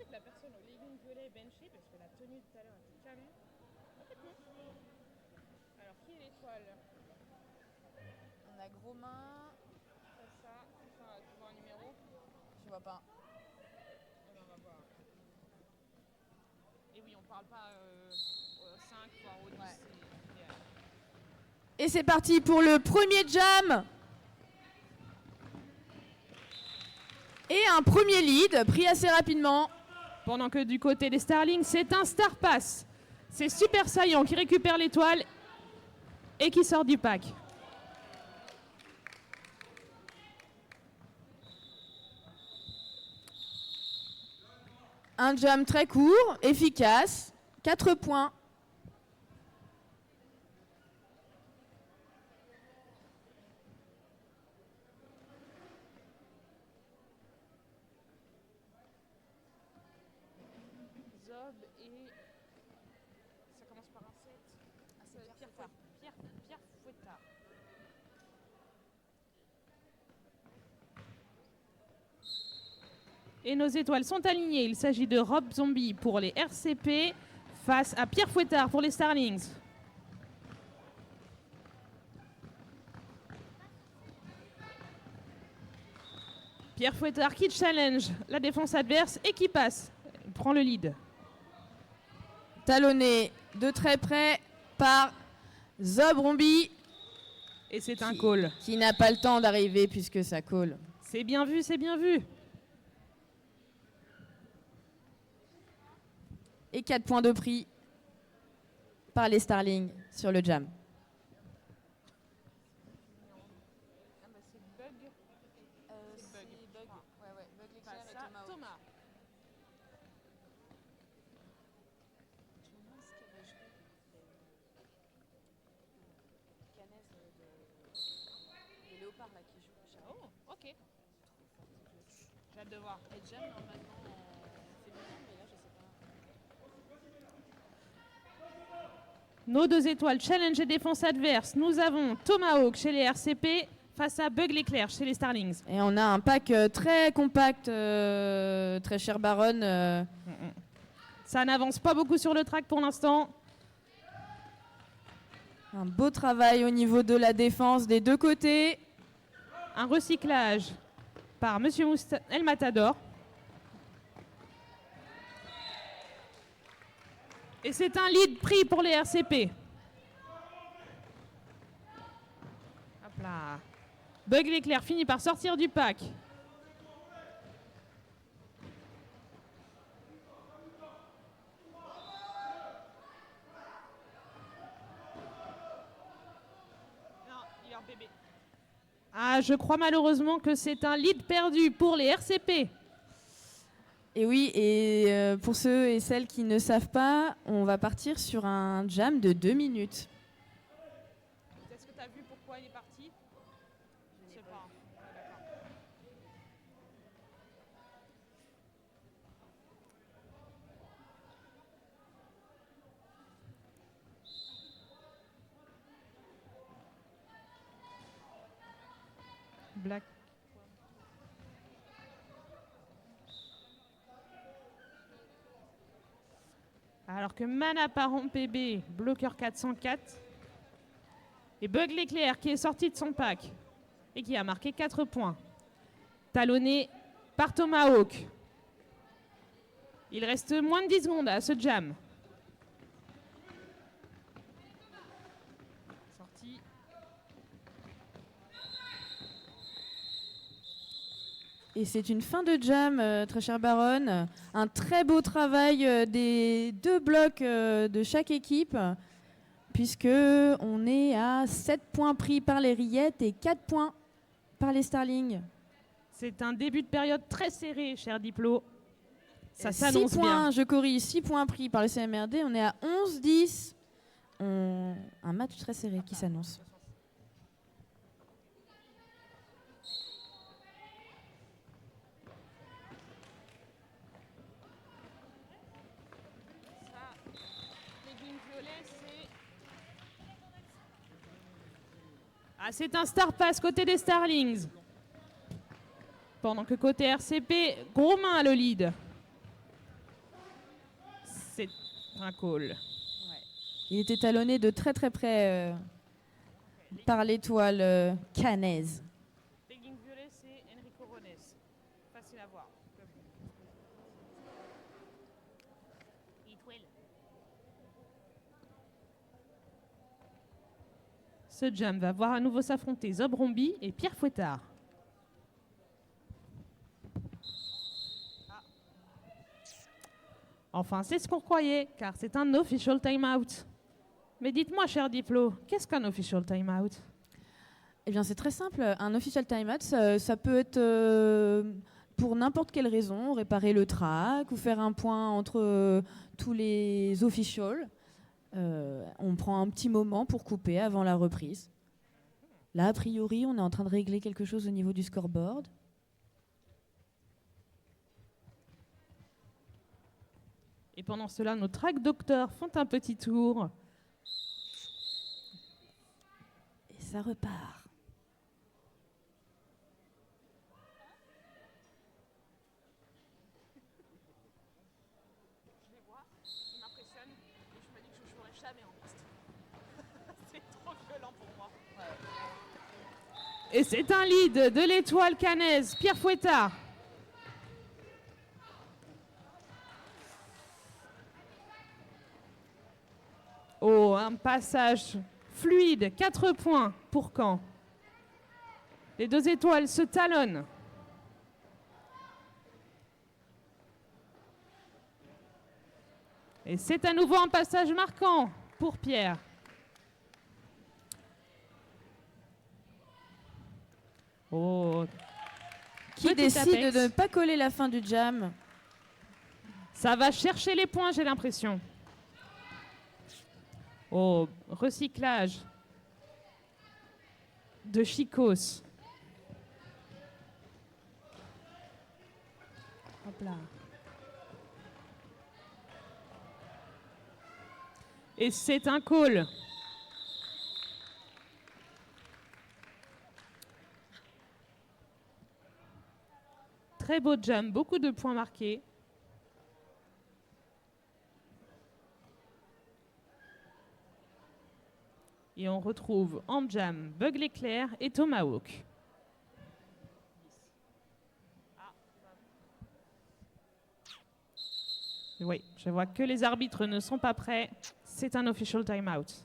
pensais que la personne au legging violet est benchée parce que la tenue de tout à l'heure était canon. En fait, non. Alors, qui est l'étoile? On a gros main. Ça, tu vois un numéro? Je vois pas. Eh ben, on va voir. Et oui, on parle pas au 5 voire au 10. Ouais. C'est idéal. Et c'est parti pour le premier jam. Et un premier lead pris assez rapidement. Pendant que du côté des Starlings, c'est un Star Pass. C'est Super Saiyan qui récupère l'étoile et qui sort du pack. Un jam très court, efficace. 4 points. Zob et... Ça commence par un 7. Ah, c'est Pierre Fouettard. Et nos étoiles sont alignées. Il s'agit de Rob Zombie pour les RCP face à Pierre Fouettard pour les Starlings. Pierre Fouettard qui challenge la défense adverse et qui passe. Il prend le lead. Talonné de très près par Zob Rombi. Et c'est un call. Qui n'a pas le temps d'arriver puisque ça call. C'est bien vu, c'est bien vu. Et 4 points de prix par les Starlings sur le jam. Ah bah c'est Bug. C'est Bug. Ouais, Bug l'éclair et Thomas. Thomas. Je me demande ce qu'elle va jouer. Canès de Léopard là qui joue. Oh, ok. J'ai hâte de voir. Et jam normalement en féminin, mais là je sais pas. Nos deux étoiles challenge et défense adverse. Nous avons Tomahawk chez les RCP face à Bug l'éclair chez les Starlings. Et on a un pack très compact, très cher Baron. Ça n'avance pas beaucoup sur le track pour l'instant. Un beau travail au niveau de la défense des deux côtés. Un recyclage par Monsieur El Matador. Et c'est un lead pris pour les RCP. Hop là. Bug l'éclair finit par sortir du pack. Non, il est en bébé. Ah, je crois malheureusement que c'est un lead perdu pour les RCP. Et oui, et pour ceux et celles qui ne savent pas, on va partir sur un jam de 2 minutes. Est-ce que tu as vu pourquoi il est parti? Je sais pas. Ah, d'accord. Black. Alors que Mana Parent PB, bloqueur 404. Et Bug l'éclair qui est sorti de son pack et qui a marqué 4 points. Talonné par Tomahawk. Il reste moins de 10 secondes à ce jam. Sorti. Et c'est une fin de jam, très cher Baron. Un très beau travail des deux blocs de chaque équipe, puisque on est à 7 points pris par les Rillettes et 4 points par les Starlings. C'est un début de période très serré, cher Diplo. Ça 6 s'annonce points, bien. je corrige, 6 points pris par le CMRD. On est à 11-10. Un match très serré qui s'annonce. Ah, c'est un Star Pass côté des Starlings. Pendant que côté RCP, gros main à le lead. un call. Il était talonné de très très près par l'étoile canaise. Legging violet, c'est Enrico Rones. Facile à voir. Ce jam va voir à nouveau s'affronter Zobrombi et Pierre Fouettard. Enfin, c'est ce qu'on croyait, car c'est un official timeout. Mais dites-moi, cher Diplo, qu'est-ce qu'un official timeout? Eh bien, c'est très simple. Un official timeout, ça peut être pour n'importe quelle raison, réparer le track ou faire un point entre tous les officials. On prend un petit moment pour couper avant la reprise. Là, a priori, on est en train de régler quelque chose au niveau du scoreboard. Et pendant cela, nos track docteurs font un petit tour. Et ça repart. Je les vois, ils m'impressionnent et je me dis que je ne jouerai jamais en piste. C'est trop violent pour moi. Et c'est un lead de l'étoile canaise, Pierre Fouettard. Oh, un passage fluide, 4 points pour Caen. Les deux étoiles se talonnent. Et c'est à nouveau un passage marquant pour Pierre. Oh, Qui petit décide Apex. de ne pas coller la fin du jam? Ça va chercher les points, j'ai l'impression. Oh, recyclage de Chicos. Hop là. Et c'est un call. Très beau jam, beaucoup de points marqués. Et on retrouve en jam Bug l'éclair et Tomahawk. Oui, je vois que les arbitres ne sont pas prêts. C'est un official timeout.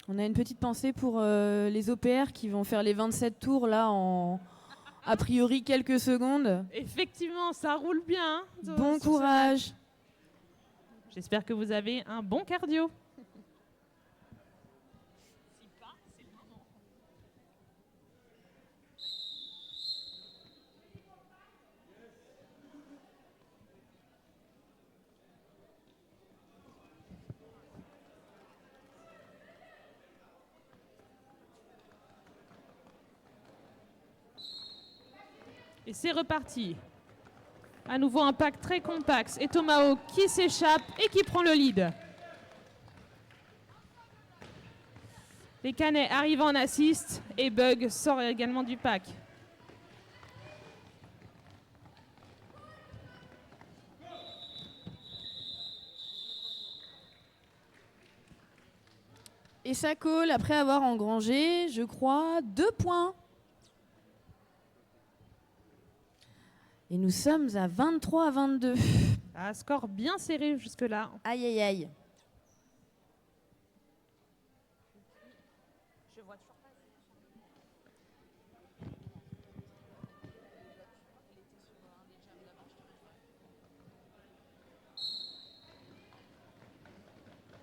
On a une petite pensée pour les OPR qui vont faire les 27 tours là en a priori quelques secondes. Effectivement, ça roule bien. Bon courage. J'espère que vous avez un bon cardio. Et c'est reparti. À nouveau un pack très compact et Tomahawk qui s'échappe et qui prend le lead. Les Canets arrivent en assist et Bug sort également du pack. Et ça colle après avoir engrangé, je crois, 2 points. Et nous sommes à 23-22. Un score bien serré jusque-là. Aïe, aïe, aïe.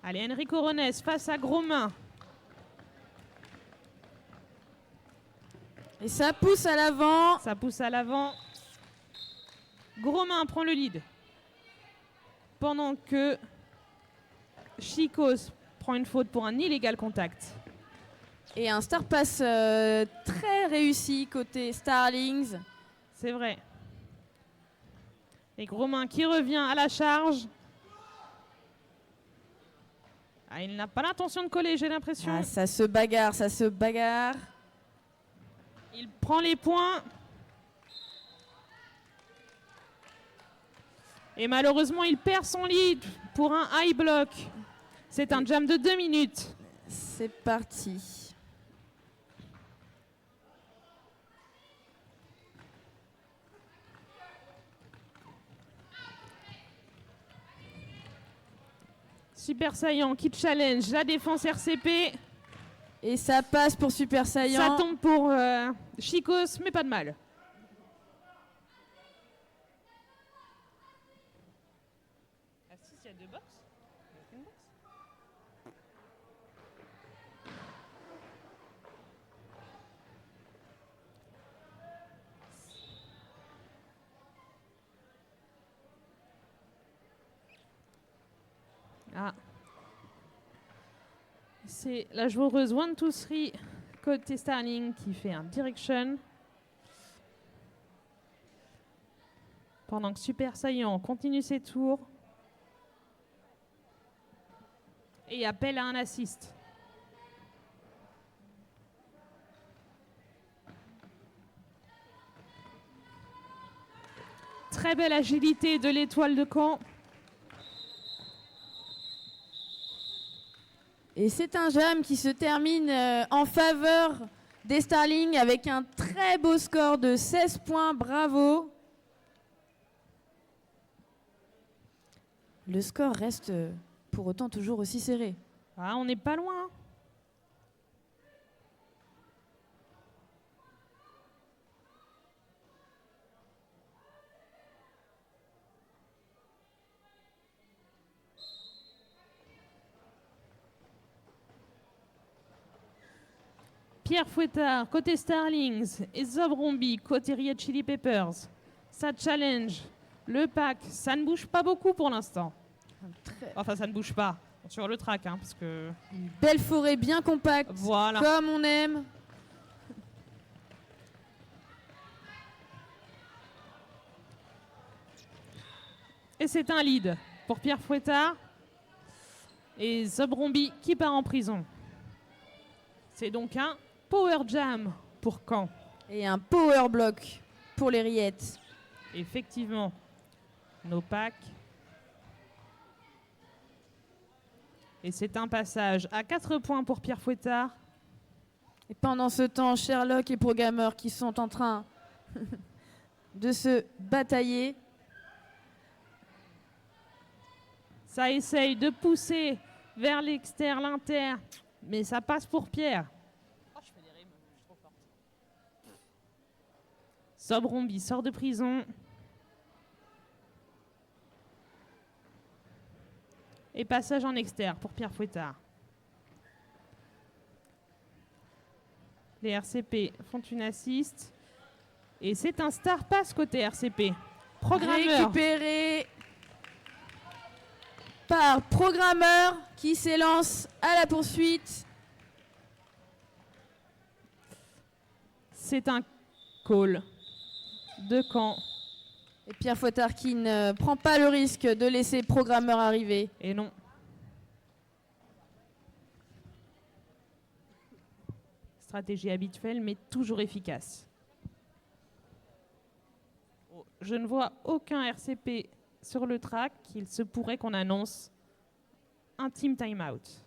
Allez, Enrico Rones face à Grosmain. Et ça pousse à l'avant. Ça pousse à l'avant. Grosmain prend le lead. Pendant que Chicos prend une faute pour un illégal contact. Et un star pass très réussi côté Starlings. C'est vrai. Et Grosmain qui revient à la charge. Ah, il n'a pas l'intention de coller, j'ai l'impression. Ah, ça se bagarre, ça se bagarre. Il prend les points. Et malheureusement, il perd son lead pour un high block. C'est un jam de 2 minutes. C'est parti. Super Saiyan qui challenge la défense RCP. Et ça passe pour Super Saiyan. Ça tombe pour Chicos, mais pas de mal. Ah si, il y a 2 box. Ah. C'est la joueuse 1-2-3 côté Starling qui fait un direction. Pendant que Super Saiyan continue ses tours. Et appelle à un assist. Très belle agilité de l'étoile de Caen. Et c'est un jam qui se termine en faveur des Starling avec un très beau score de 16 points. Bravo. Le score reste pour autant toujours aussi serré. Ah, on n'est pas loin. Pierre Fouettard, côté Starlings, et Zobrombi, côté Red Chili Peppers. Ça challenge le pack. Ça ne bouge pas beaucoup pour l'instant. Enfin, ça ne bouge pas sur le track, hein, parce que... Une belle forêt bien compacte, voilà. Comme on aime. Et c'est un lead pour Pierre Fouettard et Zobrombi qui part en prison. C'est donc un power jam pour Caen. Et un power block pour les rillettes. Effectivement, nos packs. Et c'est un passage à 4 points pour Pierre Fouettard. Et pendant ce temps, Sherlock et Programmer qui sont en train de se batailler. Ça essaye de pousser vers l'extérieur, l'inter, mais ça passe pour Pierre. Oh, je fais des rimes, je suis trop forte. Zobrombi sort de prison. Et passage en externe pour Pierre Fouettard. Les RCP font une assist. Et c'est un star pass côté RCP. Programmeur. Récupéré par Programmeur qui s'élance à la poursuite. C'est un call de Caen. Et Pierre Fouettard qui ne prend pas le risque de laisser Programmeur arriver. Et non. Stratégie habituelle, mais toujours efficace. Je ne vois aucun RCP sur le track. Il se pourrait qu'on annonce un team timeout.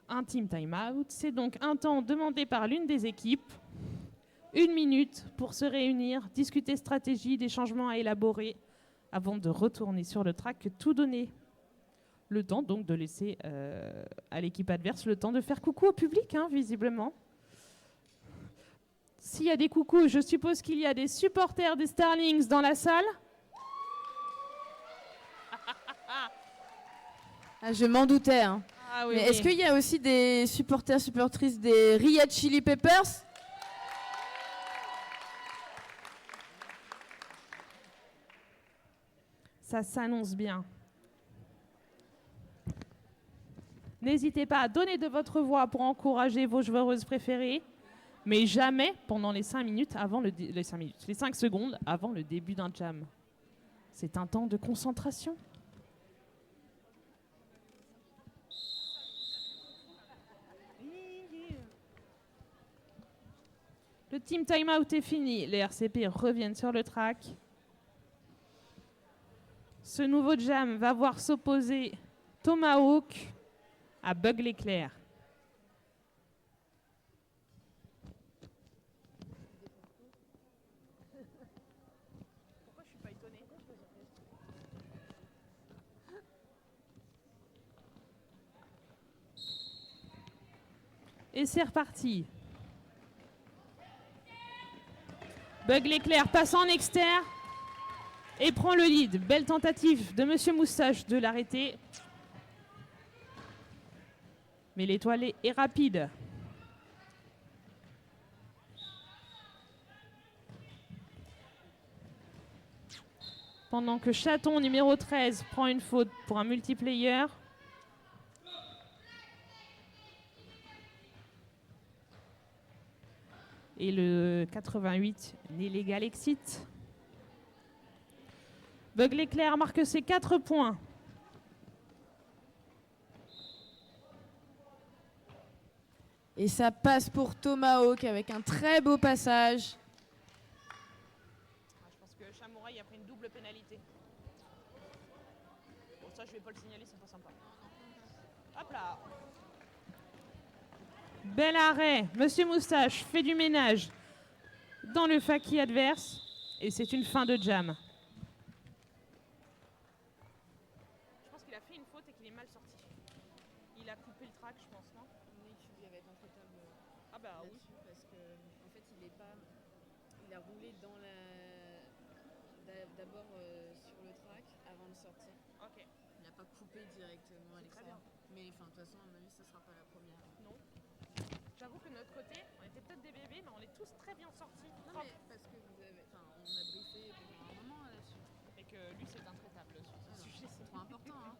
Un team timeout, c'est donc un temps demandé par l'une des équipes, 1 minute pour se réunir, discuter stratégie, des changements à élaborer avant de retourner sur le track, tout donner. Le temps donc de laisser à l'équipe adverse le temps de faire coucou au public, hein, visiblement. S'il y a des coucous, je suppose qu'il y a des supporters des Starlings dans la salle. Ah, je m'en doutais. Hein. Ah oui, Mais oui. est-ce qu'il y a aussi des supporters, supportrices des Red Chili Peppers? Ça s'annonce bien. N'hésitez pas à donner de votre voix pour encourager vos joueuses préférées, mais jamais pendant les 5 minutes avant les 5 secondes avant le début d'un jam. C'est un temps de concentration. Le team timeout est fini. Les RCP reviennent sur le track. Ce nouveau jam va voir s'opposer Tomahawk à Bug l'éclair. Pourquoi je suis pas étonnée ? Et c'est reparti. Bug l'éclair passe en externe et prend le lead. Belle tentative de Monsieur Moustache de l'arrêter. Mais l'étoile est rapide. Pendant que Chaton numéro 13 prend une faute pour un multiplayer. Et le 88, l'illégal exit. Bug l'éclair marque ses 4 points. Et ça passe pour Tomahawk avec un très beau passage. Je pense que Chamouraï a pris une double pénalité. Bon, ça, je vais pas le signaler, c'est pas sympa. Hop là. Bel arrêt. Monsieur Moustache fait du ménage dans le faki adverse. Et c'est une fin de jam. Je pense qu'il a fait une faute et qu'il est mal sorti. Il a coupé le track, je pense, non? Oui, tu lui avais être intraitable Ah bah oui. là-dessus parce que en fait il a roulé dans d'abord sur le track avant de sortir. Ok. Il n'a pas coupé directement à l'extérieur. Mais enfin de toute façon à mon avis ça sera pas la première. Non. J'avoue que de notre côté, on était peut-être des bébés, mais on est tous très bien sortis. Non mais parce que on a briefé pendant un moment là-dessus. Et que lui, c'est intraitable sur ce sujet. C'est trop important hein.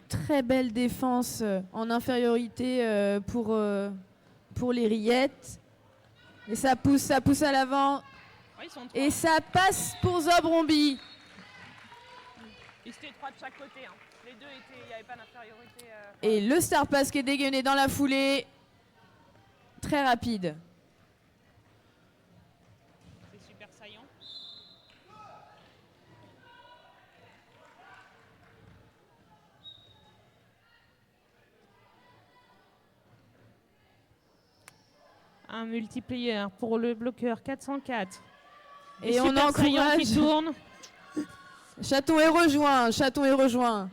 Très belle défense en infériorité pour les rillettes. Et ça pousse à l'avant. Ouais, ils sont trois. Et ça passe pour Zobrombi. Ils étaient trois de chaque côté. Hein. Les deux étaient, il n'y avait pas d'infériorité. Et le Star Pass qui est dégainé dans la foulée. Très rapide. C'est super saillant. Un multiplayer pour le bloqueur 404. Et on Super Saiyan encourage. qui tourne Chaton est rejoint.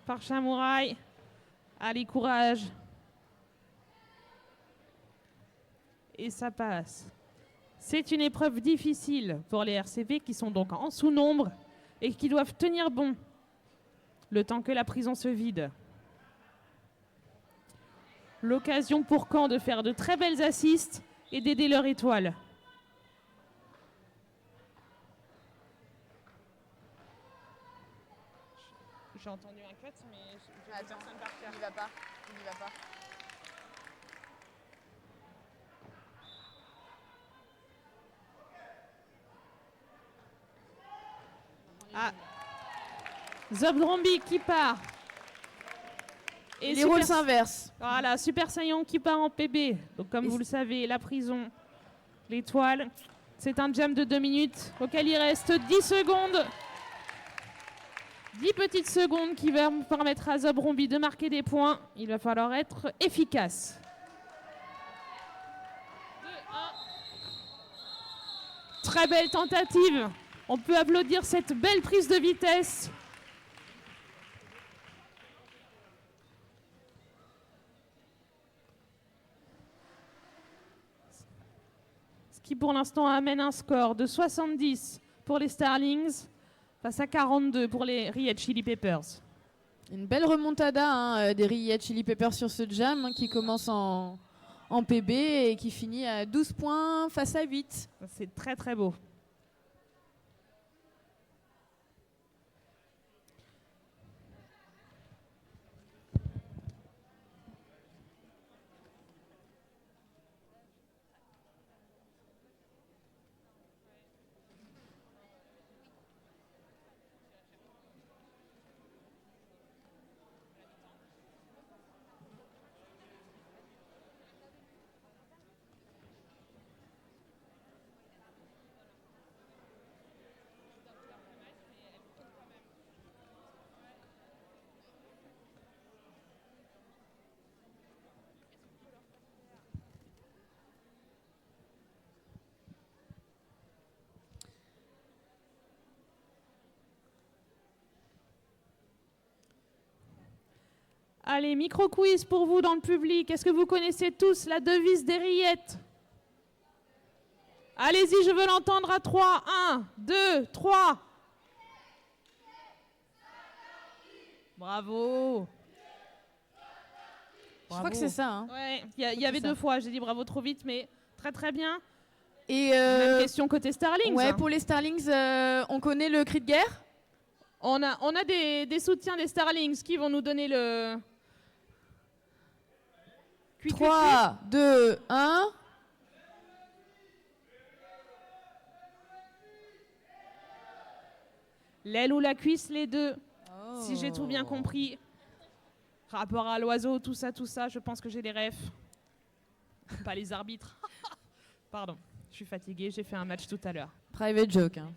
par Chamouraï. Allez, courage. Et ça passe. C'est une épreuve difficile pour les RCP qui sont donc en sous-nombre et qui doivent tenir bon le temps que la prison se vide. L'occasion pour Caen de faire de très belles assists et d'aider leur étoile. J'ai entendu un cut, mais je Attends, personne par terre. il y va pas. Ah, Zobrombi qui part. Et Les rôles s'inversent. Voilà, Super Saiyan qui part en PB. Donc comme vous le savez, la prison, l'étoile, c'est un jam de 2 minutes auquel il reste 10 secondes. 10 petites secondes qui vont permettre à Zobrombi de marquer des points. Il va falloir être efficace. 2-1. Très belle tentative. On peut applaudir cette belle prise de vitesse. Ce qui pour l'instant amène un score de 70 pour les Starlings face à 42 pour les Red Chili Peppers. Une belle remontada des Red Chili Peppers sur ce jam qui commence en PB et qui finit à 12 points face à 8. C'est très très beau. Allez, micro-quiz pour vous dans le public. Est-ce que vous connaissez tous la devise des rillettes? Allez-y, je veux l'entendre à 3. 1, 2, 3. Bravo. Je crois que c'est ça. Hein. Ouais, il y avait 2 fois, j'ai dit bravo trop vite, mais très très bien. Et Même question côté Starlings. ouais, hein. pour les Starlings, on connaît le cri de guerre. On a des soutiens des Starlings qui vont nous donner le... 3, 2, 1. L'aile ou la cuisse, les deux. Si j'ai tout bien compris. Rapport à l'oiseau, tout ça, je pense que j'ai les refs. Pas les arbitres. Pardon, je suis fatiguée, j'ai fait un match tout à l'heure. Private joke. Hein.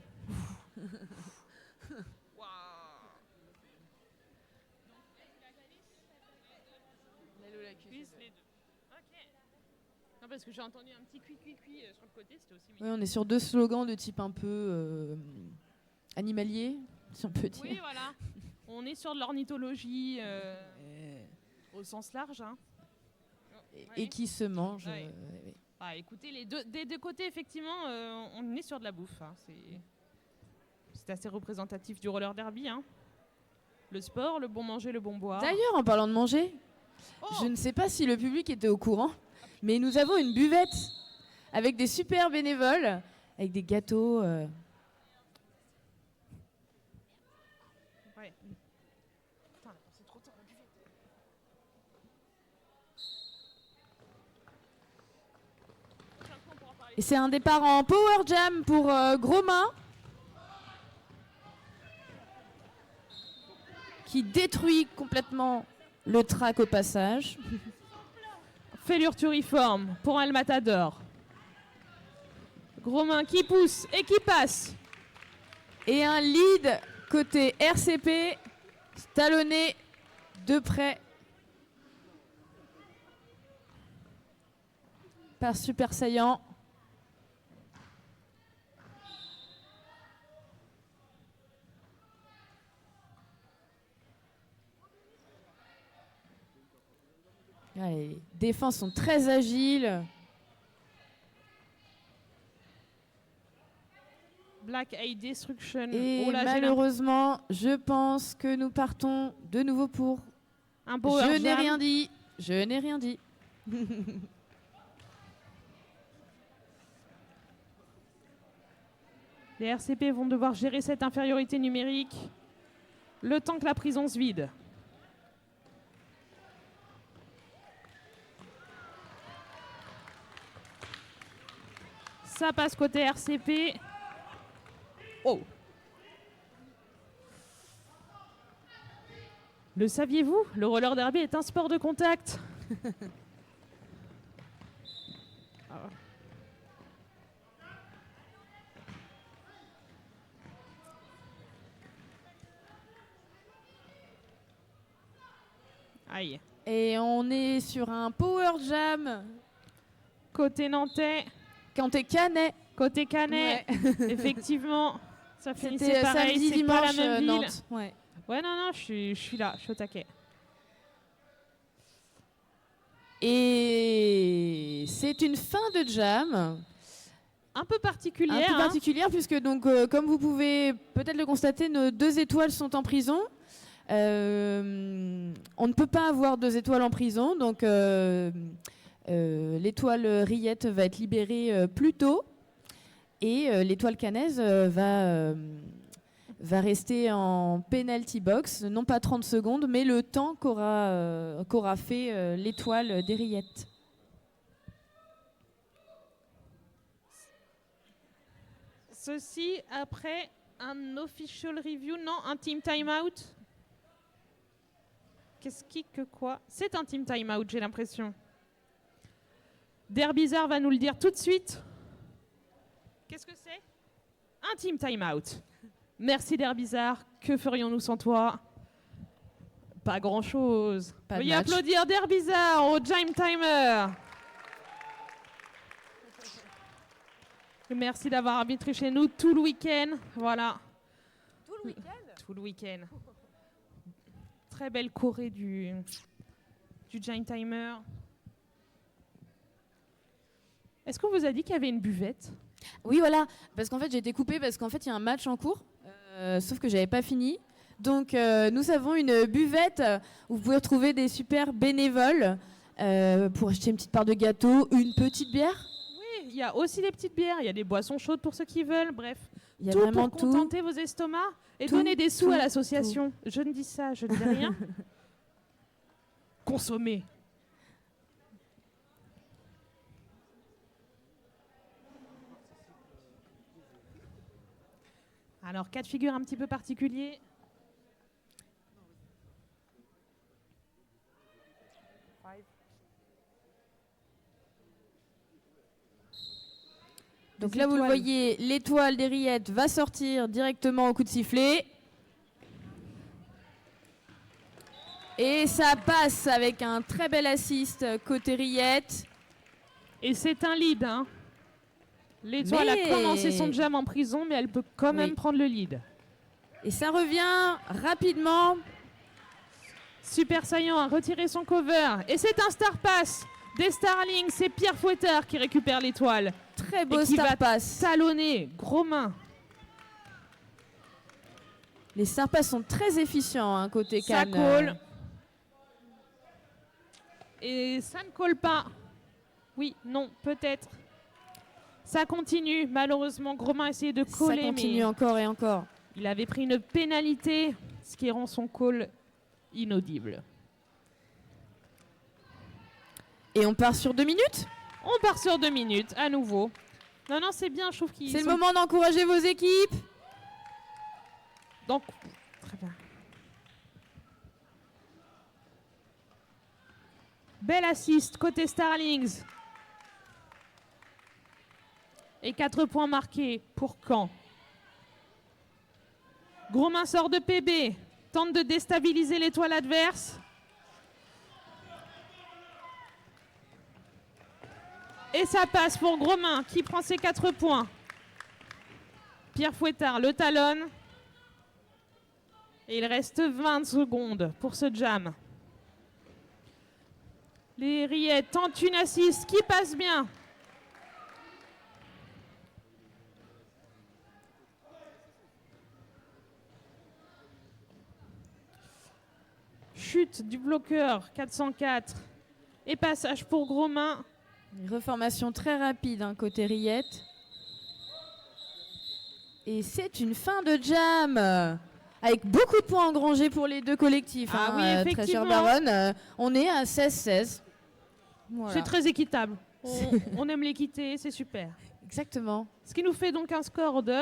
Non, parce que j'ai entendu un petit cui-cui-cui sur le côté, c'était aussi Oui, on est sur 2 slogans de type un peu animalier, si on peut dire. Oui, voilà. On est sur de l'ornithologie au sens large. Hein. Et qui se mange. Ouais. Ah, écoutez, des deux côtés, effectivement, on est sur de la bouffe. Hein. C'est assez représentatif du roller derby. Hein. Le sport, le bon manger, le bon boire. D'ailleurs, en parlant de manger, je ne sais pas si le public était au courant, mais nous avons une buvette avec des super bénévoles, avec des gâteaux. Ouais. Putain, c'est trop tard, la buvette. Et c'est un départ en Power Jam pour Gros Main, qui détruit complètement le track au passage. Fêlure turiforme pour un matador. Gros main qui pousse et qui passe. Et un lead côté RCP, talonné de près par Super Saiyan. Les défenses sont très agiles. Black Eye Destruction. Et Oh là, malheureusement, je pense que nous partons de nouveau pour... un power Je n'ai jam. rien dit. Je n'ai rien dit. Les RCP vont devoir gérer cette infériorité numérique le temps que la prison se vide. Ça passe côté RCP. Oh. Le saviez-vous? Le roller derby est un sport de contact. Aïe. Et on est sur un Power Jam. Côté nantais, Canté Canet. côté canet, Ouais. effectivement, ça finissait C'était pareil, samedi, c'est pas la dimanche, même ville. Nantes. Ouais. Ouais, non, je suis là, je suis au taquet. Et c'est une fin de jam Un peu particulière. un peu hein. particulière puisque donc comme vous pouvez peut-être le constater, nos 2 étoiles sont en prison. On ne peut pas avoir 2 étoiles en prison, donc l'étoile Rillette va être libérée plus tôt et l'étoile Canaise va rester en penalty box, non pas 30 secondes, mais le temps qu'aura fait l'étoile des Rillettes. Ceci après un official review, non, un team timeout. Qu'est-ce qui que quoi? C'est un team timeout, j'ai l'impression. Derbizarre va nous le dire tout de suite. Qu'est-ce que c'est? Un team timeout. Merci Derbizarre. Que ferions-nous sans toi? Pas grand-chose. Pas de Veuillez match. applaudir Derbizarre au Time Timer. Et merci d'avoir arbitré chez nous tout le week-end. Voilà. Tout le week-end. Tout le week-end. Très belle choré du du giant timer. Est-ce qu'on vous a dit qu'il y avait une buvette? Oui, voilà, parce qu'en fait j'ai été coupée parce qu'en fait il y a un match en cours, sauf que j'avais pas fini. Donc nous avons une buvette où vous pouvez retrouver des super bénévoles pour acheter une petite part de gâteau, une petite bière. Oui, il y a aussi des petites bières, il y a des boissons chaudes pour ceux qui veulent, bref. Il y a Tout vraiment pour tout. contenter vos estomacs et Tout, donner des sous tout, à l'association. Je ne dis ça, je ne dis rien. Consommer. Alors, cas de figure un petit peu particulier. Donc Les là vous le étoiles. voyez, l'étoile des rillettes va sortir directement au coup de sifflet. Et ça passe avec un très bel assist côté rillettes. Et c'est un lead. Hein. L'étoile a Mais- commencé son jam en prison, mais elle peut quand même Oui. prendre le lead. Et ça revient rapidement. Super Saiyan a retiré son cover. Et c'est un star pass des Starlings. C'est Pierre Fouettard qui récupère l'étoile. Très beau Et qui va star pass. talonner, gros main. Les star pass sont très efficients hein, côté Ça Cannes. colle. Et ça ne colle pas. Oui, non, peut-être. Ça continue. Malheureusement, gros main a essayé de Ça coller, continue mais encore et encore. il avait pris une pénalité, ce qui rend son call inaudible. Et on part sur 2 minutes. On part sur 2 minutes, à nouveau. Non, non, c'est bien, je trouve qu'ils C'est le sont... moment d'encourager vos équipes. Donc, très bien. Belle assist côté Starlings. Et 4 points marqués pour Caen. Gros main sort de PB. Tente de déstabiliser l'étoile adverse. Et ça passe pour Gros main qui prend ses 4 points. Pierre Fouettard le talonne. Et il reste 20 secondes pour ce jam. Les rillettes tentent une assist qui passe bien. Chute du bloqueur 404 et passage pour Gros main. Une reformation très rapide hein, côté rillettes. Et c'est une fin de jam avec beaucoup de points engrangés pour les deux collectifs. Ah hein, oui, Très effectivement. cher Baronne, on est à 16-16. Voilà. C'est très équitable. On aime l'équité, c'est super. Exactement. Ce qui nous fait donc un score de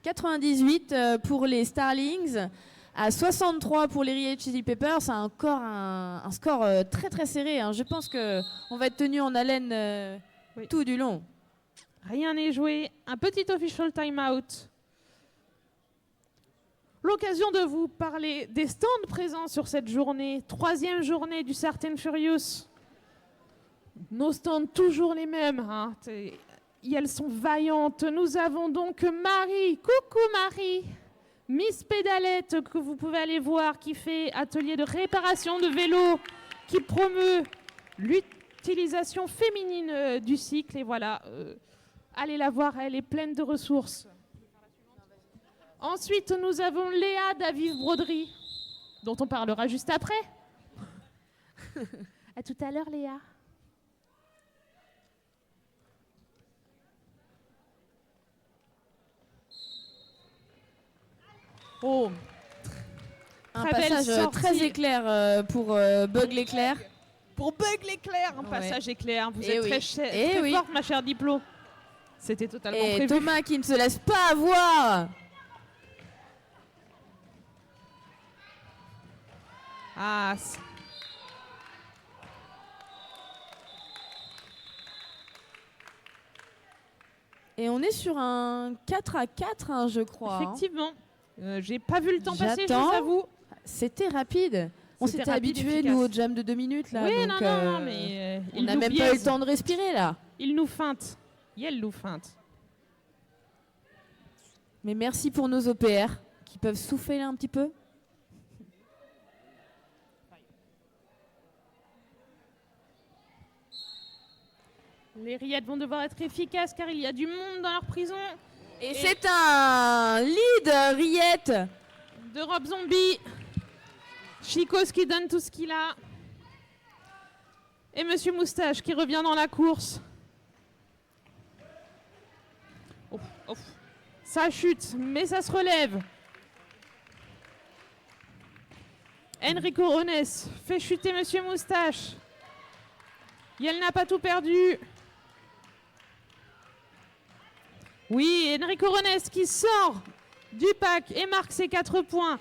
98 pour les Starlings, à 63 pour les Red Hot Chili Peppers. C'est encore un score très très serré. hein. Je pense qu'on va être tenu en haleine Oui. tout du long. rien n'est joué. Un petit official timeout. L'occasion de vous parler des stands présents sur cette journée, 3e journée du Certain Furious. Nos stands toujours les mêmes, hein. Et elles sont vaillantes. Nous avons donc Marie, coucou Marie, Miss Pédalette que vous pouvez aller voir, qui fait atelier de réparation de vélos, qui promeut l'utilisation féminine du cycle. Et voilà, allez la voir, elle est pleine de ressources. Ensuite, nous avons Léa d'Aviv Broderie, dont on parlera juste après. À tout à l'heure, Léa. Oh, Un Très belle passage sortie. très éclair pour Bug l'éclair. pour Bug l'éclair, un Ouais. passage éclair. Vous Eh êtes oui. très Eh oui. forte, ma chère Diplo. C'était totalement Et prévu. Thomas qui ne se laisse pas avoir. Ah, Et on est sur un 4-4, hein, je crois. hein. effectivement. J'ai pas vu le temps passer, je J'attends. vous avoue. C'était rapide. On C'était s'était rapide, habitués, efficace. nous, au jam de 2 minutes. Là, Oui, donc, non, mais on il n'a nous même pas eu le biaise. temps de respirer, là. Il nous feinte. Il nous feinte. Mais merci pour nos OPR qui peuvent souffler là, un petit peu. Les rillettes vont devoir être efficaces car il y a du monde dans leur prison. Et c'est un lead rillette. De Rob Zombie. Chicos qui donne tout ce qu'il a. Et Monsieur Moustache qui revient dans la course. Oh, oh. Ça chute, mais ça se relève. Enrico Rones fait chuter Monsieur Moustache. Et elle n'a pas tout perdu. Oui, Enrico Rones qui sort du pack et marque ses 4 points.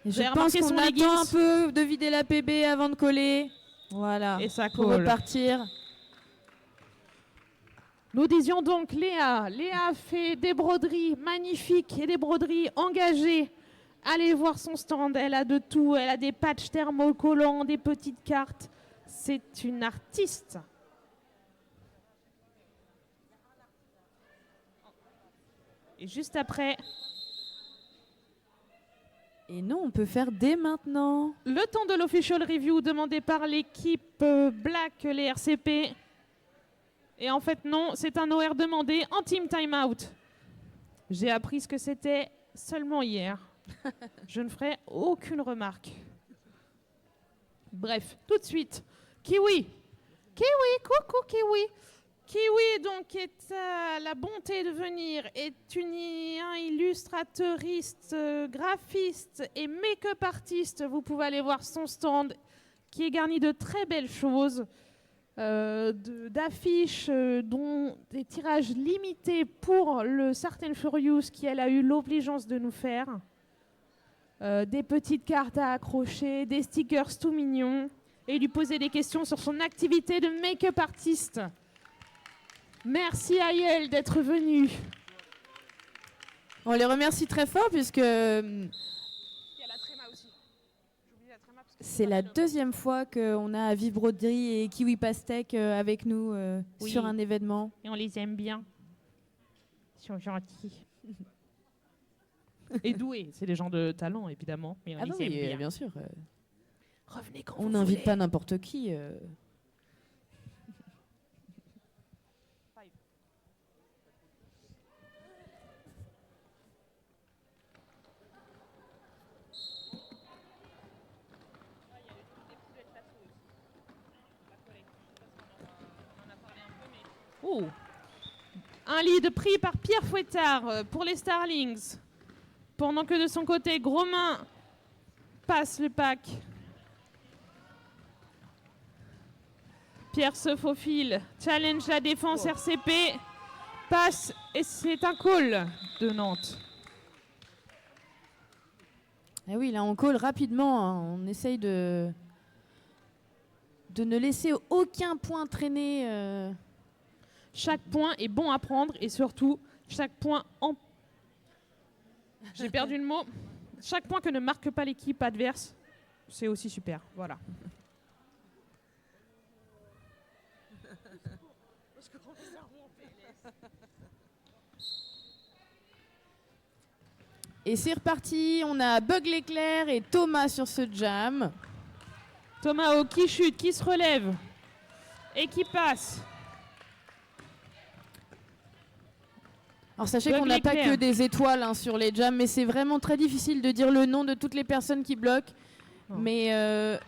Et J'ai je pense remarqué qu'on son attend leggings. un peu de vider la PB avant de coller. Voilà. Et ça pour colle. repartir. Nous disions donc Léa. Léa fait des broderies magnifiques et des broderies engagées. Allez voir son stand, elle a de tout. Elle a des patchs thermocollants, des petites cartes. C'est une artiste. Et juste après, Et non, on peut faire dès maintenant. le temps de l'official review demandé par l'équipe Black, les RCP. Et en fait, non, c'est un OR demandé en team timeout. J'ai appris ce que c'était seulement hier. Je ne ferai aucune remarque. Bref, tout de suite, Kiwi. Kiwi, coucou Kiwi. Kiwi, donc, est la bonté de venir, est un illustrateuriste, graphiste et make-up artiste. Vous pouvez aller voir son stand qui est garni de très belles choses. D'affiches dont des tirages limités pour le Certain Furious qu'elle a eu l'obligeance de nous faire. Des petites cartes à accrocher, des stickers tout mignons et lui poser des questions sur son activité de make-up artiste. Merci à elle d'être venue. On les remercie très fort puisque c'est la deuxième fois qu'on a Vive Broderie et Kiwi Pastèque avec nous Oui. sur un événement. Et on les aime bien. Ils sont gentils. Et doués. C'est des gens de talent, évidemment. Mais on Ah les non, aime oui, bien. bien sûr. Revenez quand On vous n'invite voulez. pas n'importe qui. Oh. Un lead pris par Pierre Fouettard pour les Starlings. Pendant que de son côté, Grosmain passe le pack. Pierre se faufile, challenge la défense RCP, passe et c'est un call de Nantes. Ah oui, là on colle rapidement. Hein. On essaye de ne laisser aucun point traîner. Chaque point est bon à prendre et surtout, chaque point en... J'ai perdu le mot. Chaque point que ne marque pas l'équipe adverse, c'est aussi super. Voilà. Et c'est reparti. On a Bug l'éclair et Thomas sur ce jam. Tomao qui chute, qui se relève et qui passe. Alors sachez Bug qu'on n'a pas l'éclair. que des étoiles hein, sur les jams, mais c'est vraiment très difficile de dire le nom de toutes les personnes qui bloquent. Oh. Mais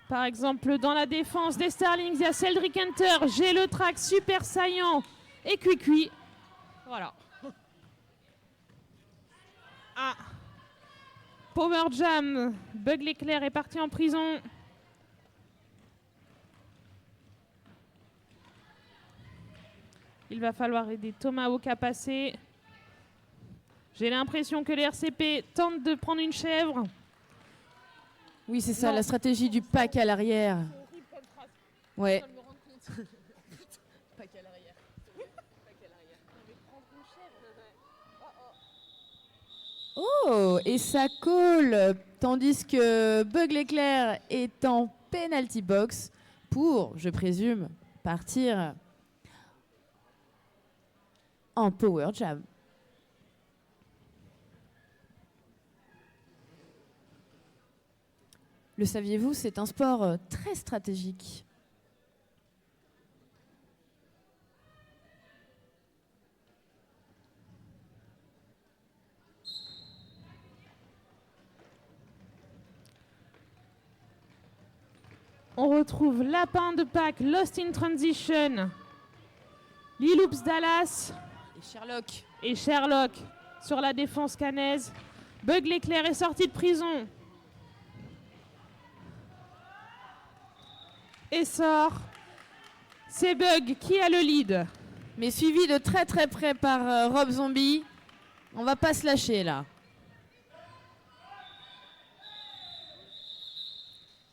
Par exemple, dans la défense des Starlings, il y a Cédric Hunter, j'ai le track super saillant et Cuicui. Voilà. Ah. Power Jam, Bug l'éclair est parti en prison. Il va falloir aider Tomahawk à passer. J'ai l'impression que les RCP tentent de prendre une chèvre. oui, c'est ça, Non. la stratégie du pack à l'arrière. Ouais. Oh, et ça colle, tandis que Bug l'éclair est en penalty box pour, je présume, partir en power jam. Le saviez-vous, c'est un sport très stratégique. on retrouve Lapin de Pâques, Lost in Transition, Liloops Dallas Et Sherlock. et Sherlock sur la défense cannaise. Bug l'éclair est sorti de prison et sort. C'est Bug qui a le lead. Mais suivi de très très près par Rob Zombie. On va pas se lâcher là.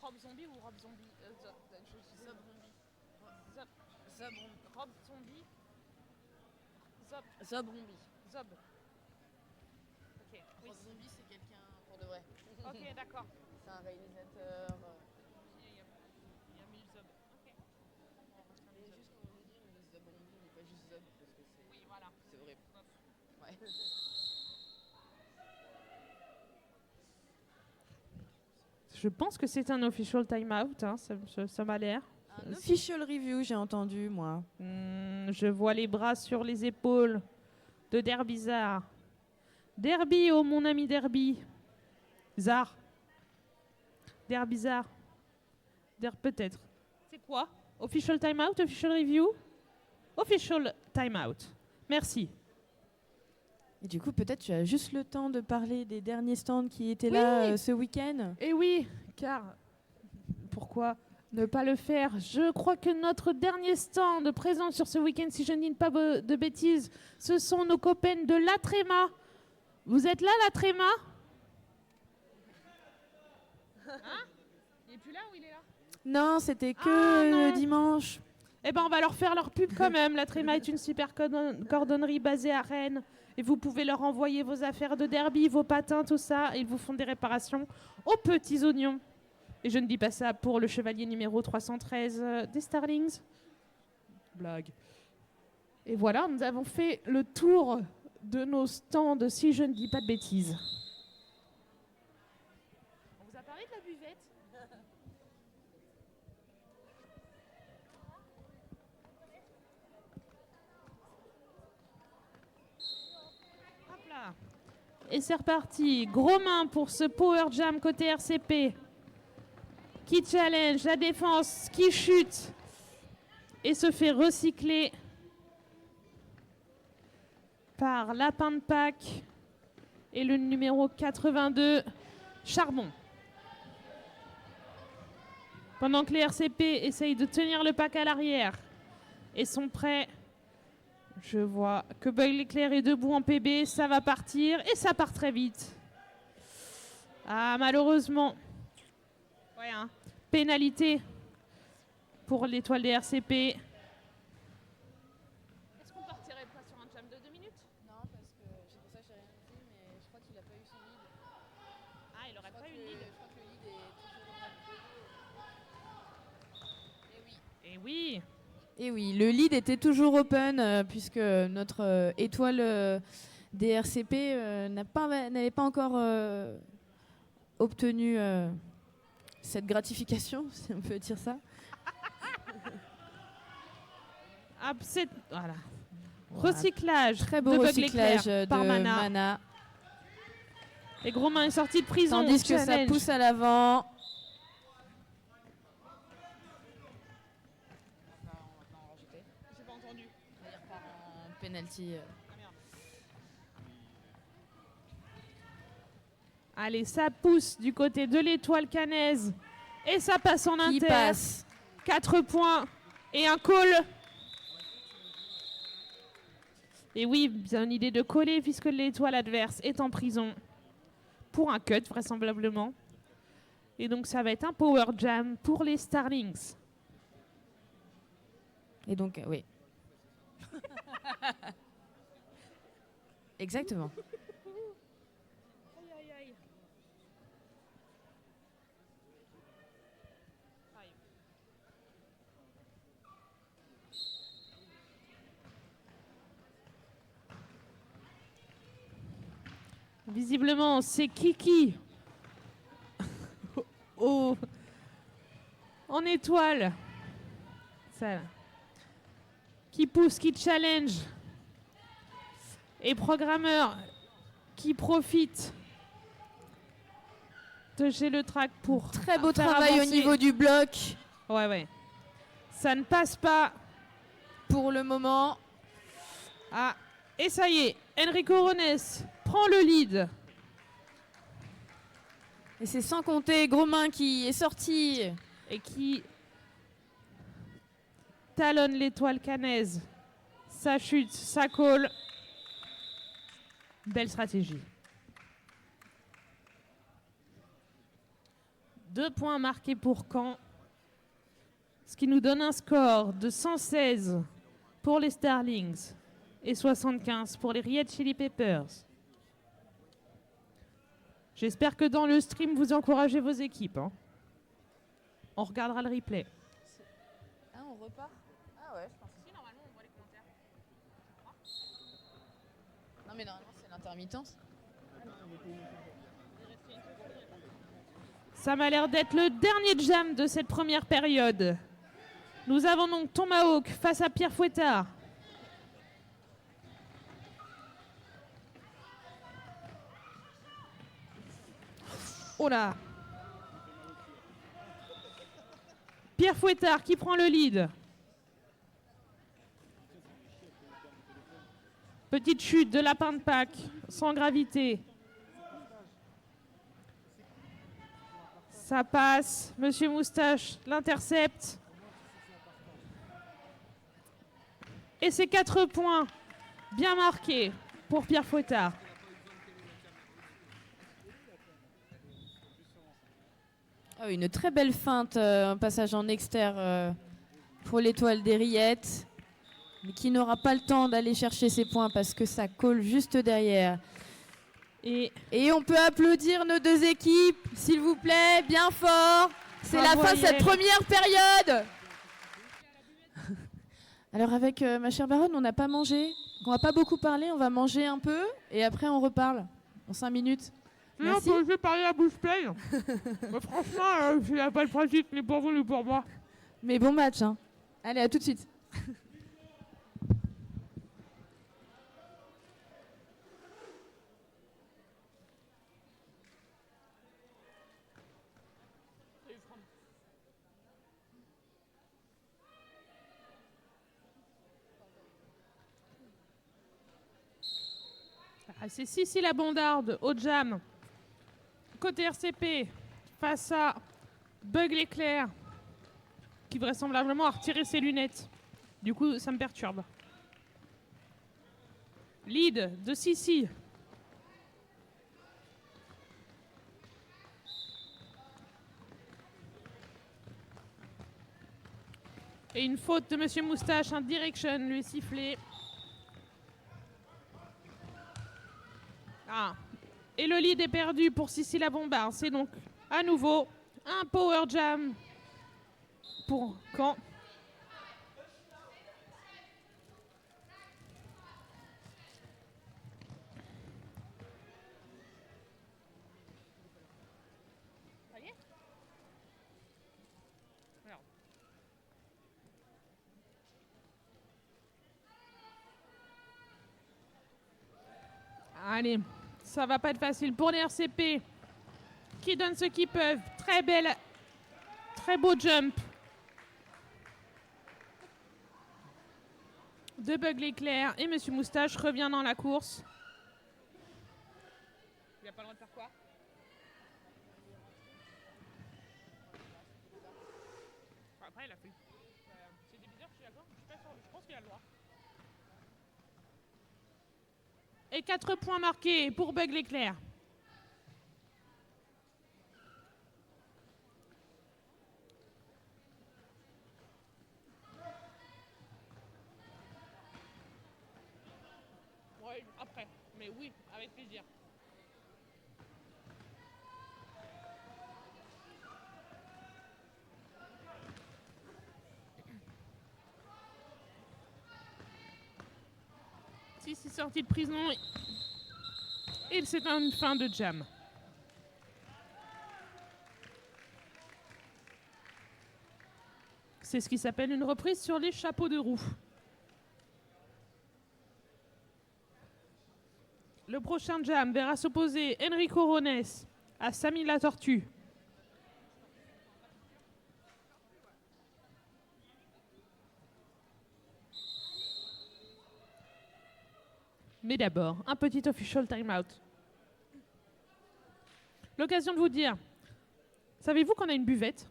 Rob Zombie ou Rob Zombie Rob Zombie Zobrombi. Zob. Ok, oui. Rob Zombie, c'est quelqu'un pour de vrai. Ok, d'accord. C'est un réalisateur. Il y a mille Zob. Ok. Et juste pour vous dire, on dit Zobrombi, mais pas juste Zob, parce que c'est Oui, voilà. c'est horrible. Ouais. Je pense que c'est un official timeout, hein, ça m'a l'air. Un official review, j'ai entendu moi. Je vois les bras sur les épaules de Derbizar. Derby, oh mon ami Derby. Zar. Derbizar. Peut-être. C'est quoi? Official timeout, official review? Official timeout. Merci. Et du coup, peut-être tu as juste le temps de parler des derniers stands qui étaient là ce week-end. Et oui, car pourquoi ne pas le faire? Je crois que notre dernier stand présent sur ce week-end, si je ne dis pas de bêtises, ce sont nos copains de La Tréma. Vous êtes là, La Tréma? Hein? Il est plus là ou il est là? Non, c'était que non. dimanche. Eh ben, on va leur faire leur pub quand même. La Tréma est une super cordonnerie basée à Rennes. Et vous pouvez leur envoyer vos affaires de derby, vos patins, tout ça. Et ils vous font des réparations aux petits oignons. Et je ne dis pas ça pour le chevalier numéro 313 des Starlings. Blague. Et voilà, nous avons fait le tour de nos stands, si je ne dis pas de bêtises. On vous a parlé de la buvette? Hop là. Et c'est reparti. Gros main pour ce Power Jam côté RCP. Qui challenge la défense, qui chute et se fait recycler par Lapin de Pâques et le numéro 82, Charbon. Pendant que les RCP essayent de tenir le pack à l'arrière et sont prêts, je vois que Bug l'éclair est debout en PB, ça va partir et ça part très vite. Ah, malheureusement. Ouais, hein. Pénalité pour l'étoile des RCP. Est-ce qu'on partirait pas sur un jam de 2 minutes? Non, parce que c'est pour ça que j'ai rien dit, mais je crois qu'il a pas eu son lead. Ah, il aurait pas eu le lead. Je crois que le lead est toujours open. Et oui. Et oui, le lead était toujours open puisque notre étoile des RCP n'avait pas encore obtenu cette gratification, si on peut dire ça. Voilà. Recyclage. Très beau de Bug recyclage l'éclair de par Mana. Et Gros Main est sorti de prison. Tandis que ça Challenge. pousse à l'avant. On va pas en rajouter. J'ai pas entendu. Il repart en penalty. Allez, ça pousse du côté de l'étoile cannaise. Et ça passe en Qui inter. passe. 4 points et un call. Et oui, bien une idée de coller puisque l'étoile adverse est en prison. Pour un cut, vraisemblablement. Et donc ça va être un power jam pour les Starlings. Et donc, oui. Exactement. Visiblement, c'est Kiki. Oh. En étoile. Ça. Qui pousse, qui challenge. Et programmeur qui profite de chez le track pour Très beau faire travail avancer. au niveau du bloc. Ouais, ouais. Ça ne passe pas. Pour le moment, Ah, et ça y est, Enrico Rones prend le lead. et c'est sans compter Grosmain qui est sorti. Et qui talonne l'étoile canaise. Ça chute, ça colle. Belle stratégie. 2 points marqués pour Caen. Ce qui nous donne un score de 116 pour les Starlings et 75 pour les Red Chili Peppers. J'espère que dans le stream, vous encouragez vos équipes. Hein. On regardera le replay. Ah, on repart. Ah ouais, je pense. Si, normalement, on voit les commentaires. Non, mais normalement, c'est l'intermittence. Ça m'a l'air d'être le dernier jam de cette première période. Nous avons donc Tomahawk face à Pierre Fouettard. Oh là! Pierre Fouettard qui prend le lead. Petite chute de lapin de Pâques, sans gravité. Ça passe. Monsieur Moustache l'intercepte. Et c'est 4 points bien marqués pour Pierre Fouettard. Oh, une très belle feinte, un passage en externe pour l'étoile des Rillettes, mais qui n'aura pas le temps d'aller chercher ses points parce que ça colle juste derrière. Et on peut applaudir nos deux équipes, s'il vous plaît, bien fort. C'est la fin de cette première période. Alors avec ma chère Baronne, on n'a pas mangé, on n'a pas beaucoup parlé, on va manger un peu et après on reparle en 5 minutes. Merci. non, je vais parler à bouche pleine. Franchement, je n'ai pas le principe, ni pour vous, ni pour moi. Mais bon match, hein. Allez, à tout de suite. Ah, c'est Sissi la Bondarde au jam. Côté RCP, face à Bug l'éclair, qui vraisemblablement a retiré ses lunettes. Du coup, ça me perturbe. Lead de Sissi. Et une faute de Monsieur Moustache, un direction lui est sifflé. Ah. Et le lead est perdu pour Sissi la Bombarde. C'est donc à nouveau un power jam pour Caen. Allez, ça va pas être facile pour les RCP qui donnent ce qu'ils peuvent. Très belle, très beau jump de Bug l'éclair et Monsieur Moustache revient dans la course. Il a pas le droit de faire quoi? Après, il a fait. C'est des bizarres, je suis d'accord. Je suis pas sûr, je pense qu'il a le droit. Et 4 points marqués pour Bug l'éclair. Ouais, après, mais oui, avec plaisir. Si c'est sorti de prison, et c'est une fin de jam. C'est ce qui s'appelle une reprise sur les chapeaux de roue. Le prochain jam verra s'opposer Enrico Rones à Samy la Tortue. Mais d'abord, un petit official time-out. L'occasion de vous dire, savez-vous qu'on a une buvette?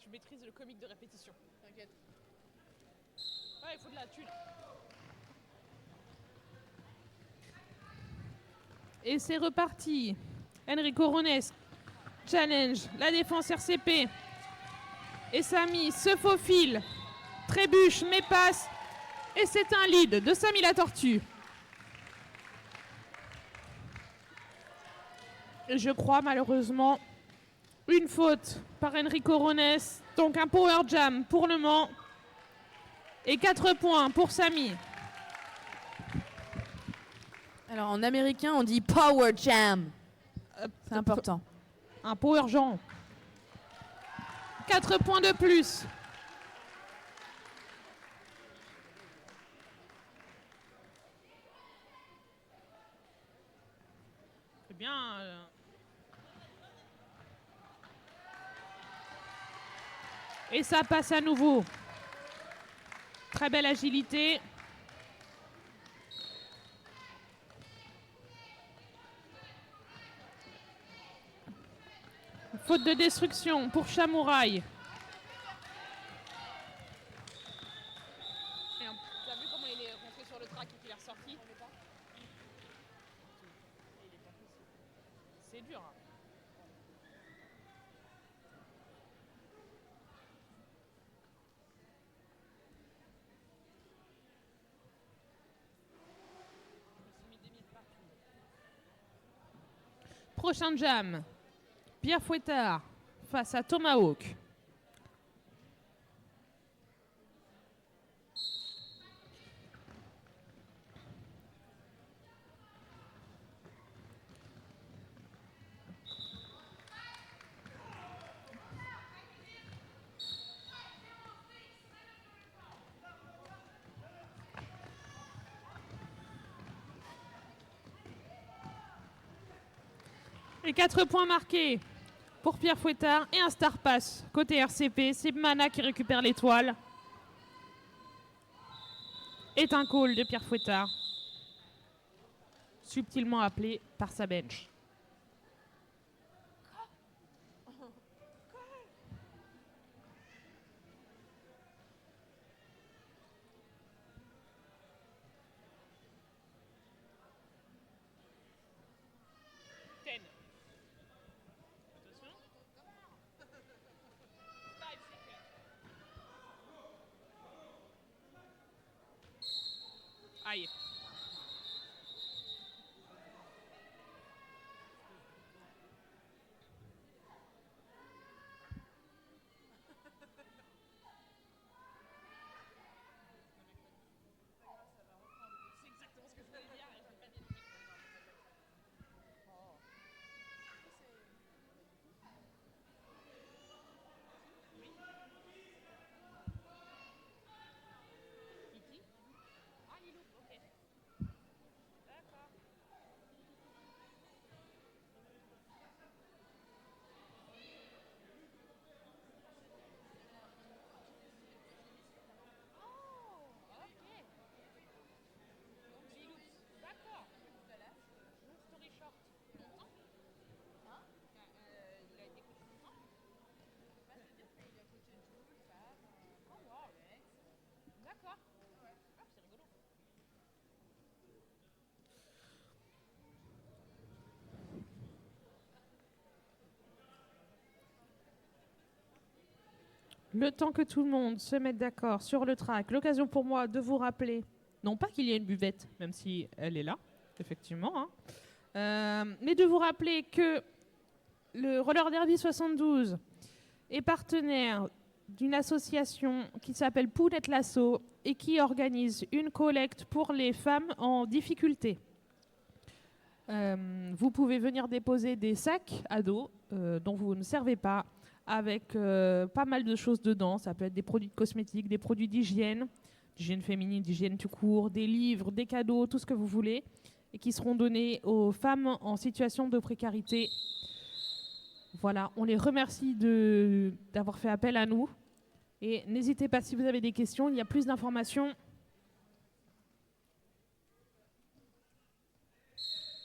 Je maîtrise le comique de répétition. T'inquiète. Ouais, il faut de la thune. Et c'est reparti. Enrico Rones challenge la défense RCP. Et Samy se faufile, trébuche mais passe. Et c'est un lead de Samy la Tortue. Et je crois malheureusement une faute par Enrico Rones. Donc un power jam pour le Mans. Et 4 points pour Samy. Alors en américain, on dit power jam. C'est important. Un power jam. 4 points de plus. Eh bien... Et ça passe à nouveau. Très belle agilité. Faute de destruction pour Chamouraï. Tu as vu comment il est rentré sur le track et qu'il est ressorti? C'est dur. Hein. Prochain jam. Pierre Fouettard face à Tomahawk. Et 4 points marqués pour Pierre Fouettard et un star pass côté RCP. C'est Mana qui récupère l'étoile. Et un call de Pierre Fouettard, subtilement appelé par sa bench. Aïe. Le temps que tout le monde se mette d'accord sur le track, l'occasion pour moi de vous rappeler, non pas qu'il y ait une buvette, même si elle est là, effectivement, hein, mais de vous rappeler que le Roller Derby 72 est partenaire d'une association qui s'appelle Poulet Lasso et qui organise une collecte pour les femmes en difficulté. Vous pouvez venir déposer des sacs à dos dont vous ne servez pas, avec pas mal de choses dedans. Ça peut être des produits de cosmétiques, des produits d'hygiène féminine, d'hygiène tout court, des livres, des cadeaux, tout ce que vous voulez, et qui seront donnés aux femmes en situation de précarité. Voilà, on les remercie d'avoir fait appel à nous. Et n'hésitez pas si vous avez des questions, il y a plus d'informations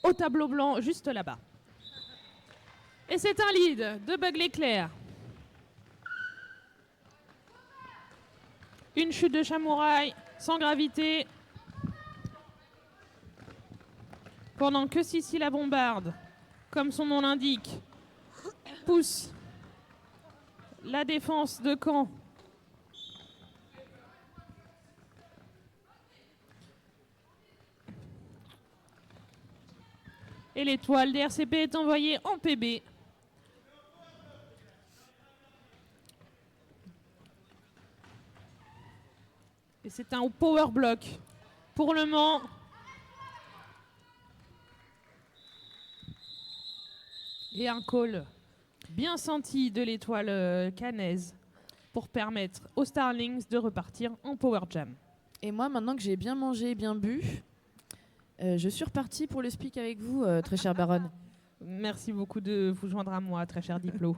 au tableau blanc juste là-bas. Et c'est un lead de Bug l'éclair. Une chute de Chamouraï sans gravité. Pendant que Sissi la bombarde, comme son nom l'indique, pousse la défense de Caen. Et l'étoile DRCP est envoyée en PB. Et c'est un power block pour le Mans. Et un call bien senti de l'étoile cannaise pour permettre aux Starlings de repartir en Power Jam. Et moi, maintenant que j'ai bien mangé et bien bu, je suis repartie pour le speak avec vous, très chère baronne. Merci beaucoup de vous joindre à moi, très cher Diplo.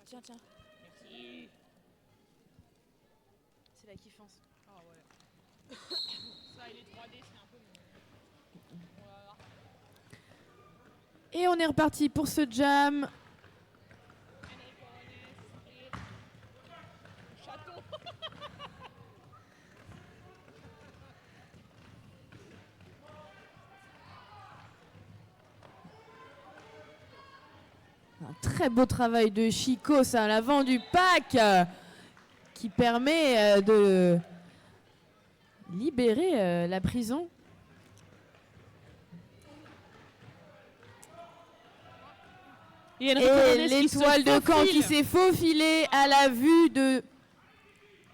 Tiens, tiens. Merci. C'est la kiffance. Ah ouais. Ça et les 3D, c'est un peu Et on est reparti pour ce jam. Un très beau travail de Chico, ça à l'avant du pack, qui permet de libérer la prison. Et l'étoile de Caen qui s'est faufilée à la vue de...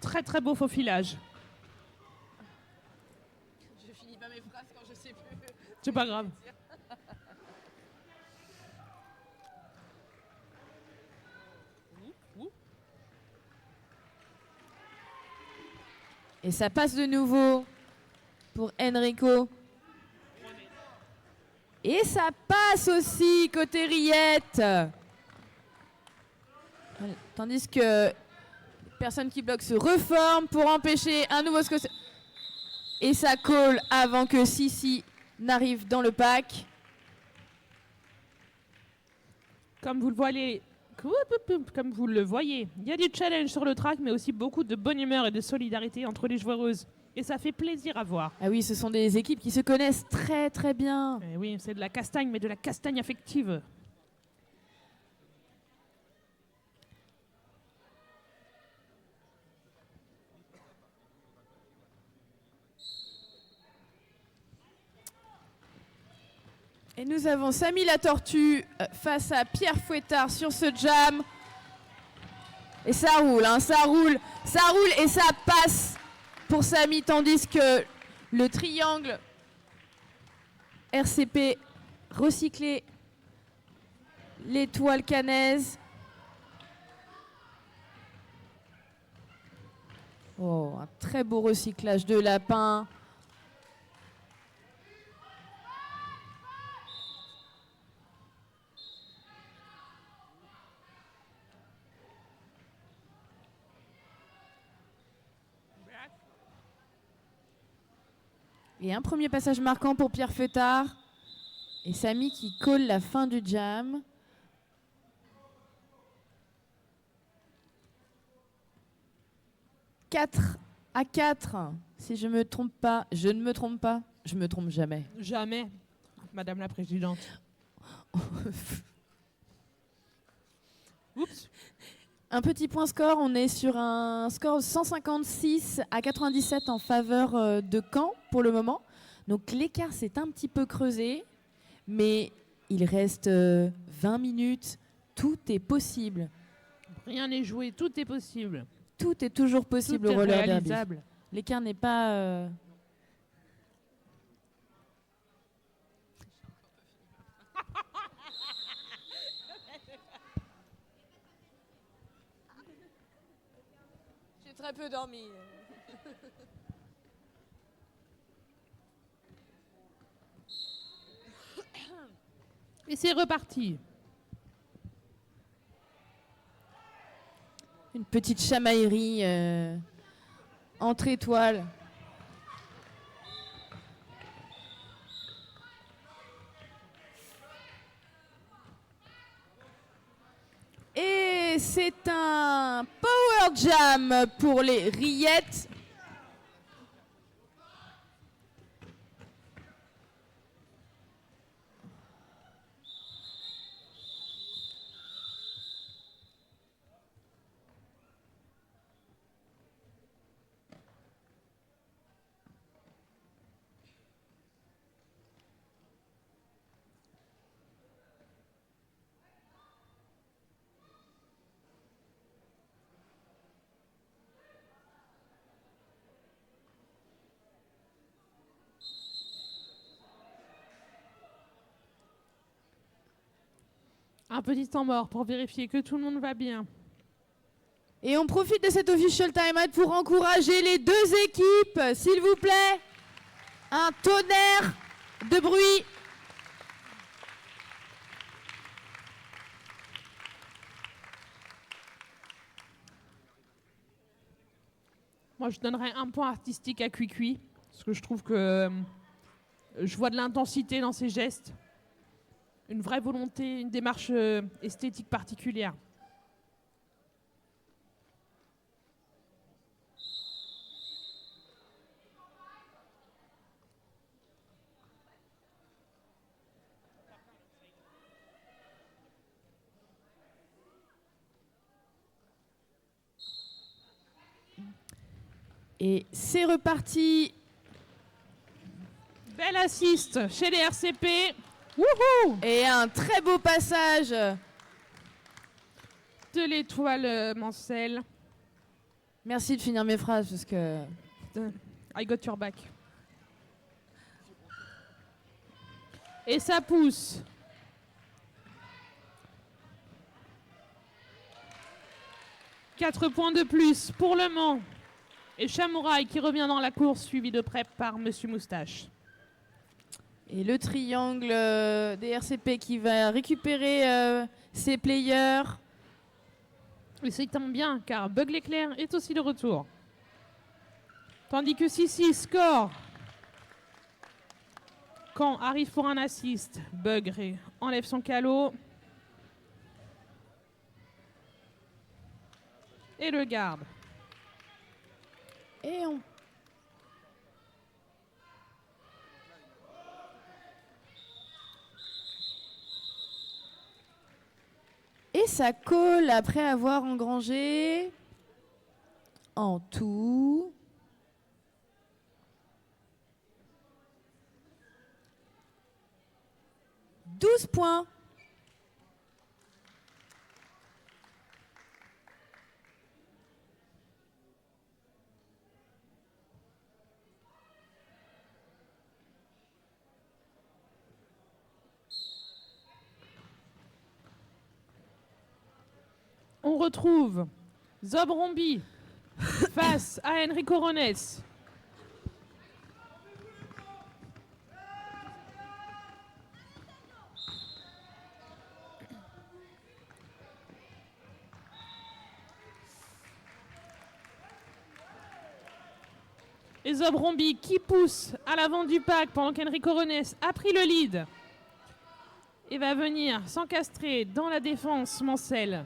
Très très beau faufilage. Je finis pas mes phrases quand je sais plus. C'est pas grave. Et ça passe de nouveau pour Enrico. Et ça passe aussi côté Riette. Tandis que les personnes qui bloquent se reforment pour empêcher un nouveau score. Et ça colle avant que Sissi n'arrive dans le pack. Comme vous le voyez, il y a du challenge sur le track, mais aussi beaucoup de bonne humeur et de solidarité entre les joueuses. Et ça fait plaisir à voir. Ah oui, ce sont des équipes qui se connaissent très très bien. Et oui, c'est de la castagne, mais de la castagne affective. Et nous avons Samy la Tortue face à Pierre Fouettard sur ce jam. Et ça roule, hein, ça roule et ça passe pour Samy, tandis que le triangle RCP recyclé, l'étoile cannaise. Oh, un très beau recyclage de lapin. Et un premier passage marquant pour Pierre Feuttard. Et Samy qui colle la fin du jam. « 4-4, si je me trompe pas, je ne me trompe pas, je me trompe jamais. » Jamais, Madame la Présidente. Oups. Un petit point score, on est sur un score 156 à 97 en faveur de Caen pour le moment. Donc l'écart s'est un petit peu creusé, mais il reste 20 minutes, tout est possible. Rien n'est joué, tout est possible. Tout est toujours possible Tout au est roller derby. réalisable. L'écart n'est pas... J'ai très peu dormi. Et c'est reparti. Une petite chamaillerie entre étoiles. Et c'est un power jam pour les rillettes. Un petit temps mort pour vérifier que tout le monde va bien. Et on profite de cette official timeout pour encourager les deux équipes, s'il vous plaît. Un tonnerre de bruit. Moi, je donnerais un point artistique à Cuicui, parce que je trouve que je vois de l'intensité dans ses gestes, une vraie volonté, une démarche esthétique particulière. Et c'est reparti. Belle assist chez les RCP. Wouhou! Et un très beau passage. De l'étoile Mancel. Merci de finir mes phrases parce que... I got your back. Et ça pousse. Quatre points de plus pour Le Mans. Et Chamouraï qui revient dans la course, suivi de près par Monsieur Moustache. Et le triangle des RCP qui va récupérer ses players. Et c'est tant bien, car Bug l'éclair est aussi de retour. Tandis que Sissi score. Quand arrive pour un assist, Bug enlève son calot. Et le garde. Et on... Et ça colle après avoir engrangé en tout 12 points. On retrouve Zobrombi face à Enrico Rones. Et Zobrombi qui pousse à l'avant du pack pendant qu'Enrico Rones a pris le lead et va venir s'encastrer dans la défense Mancel.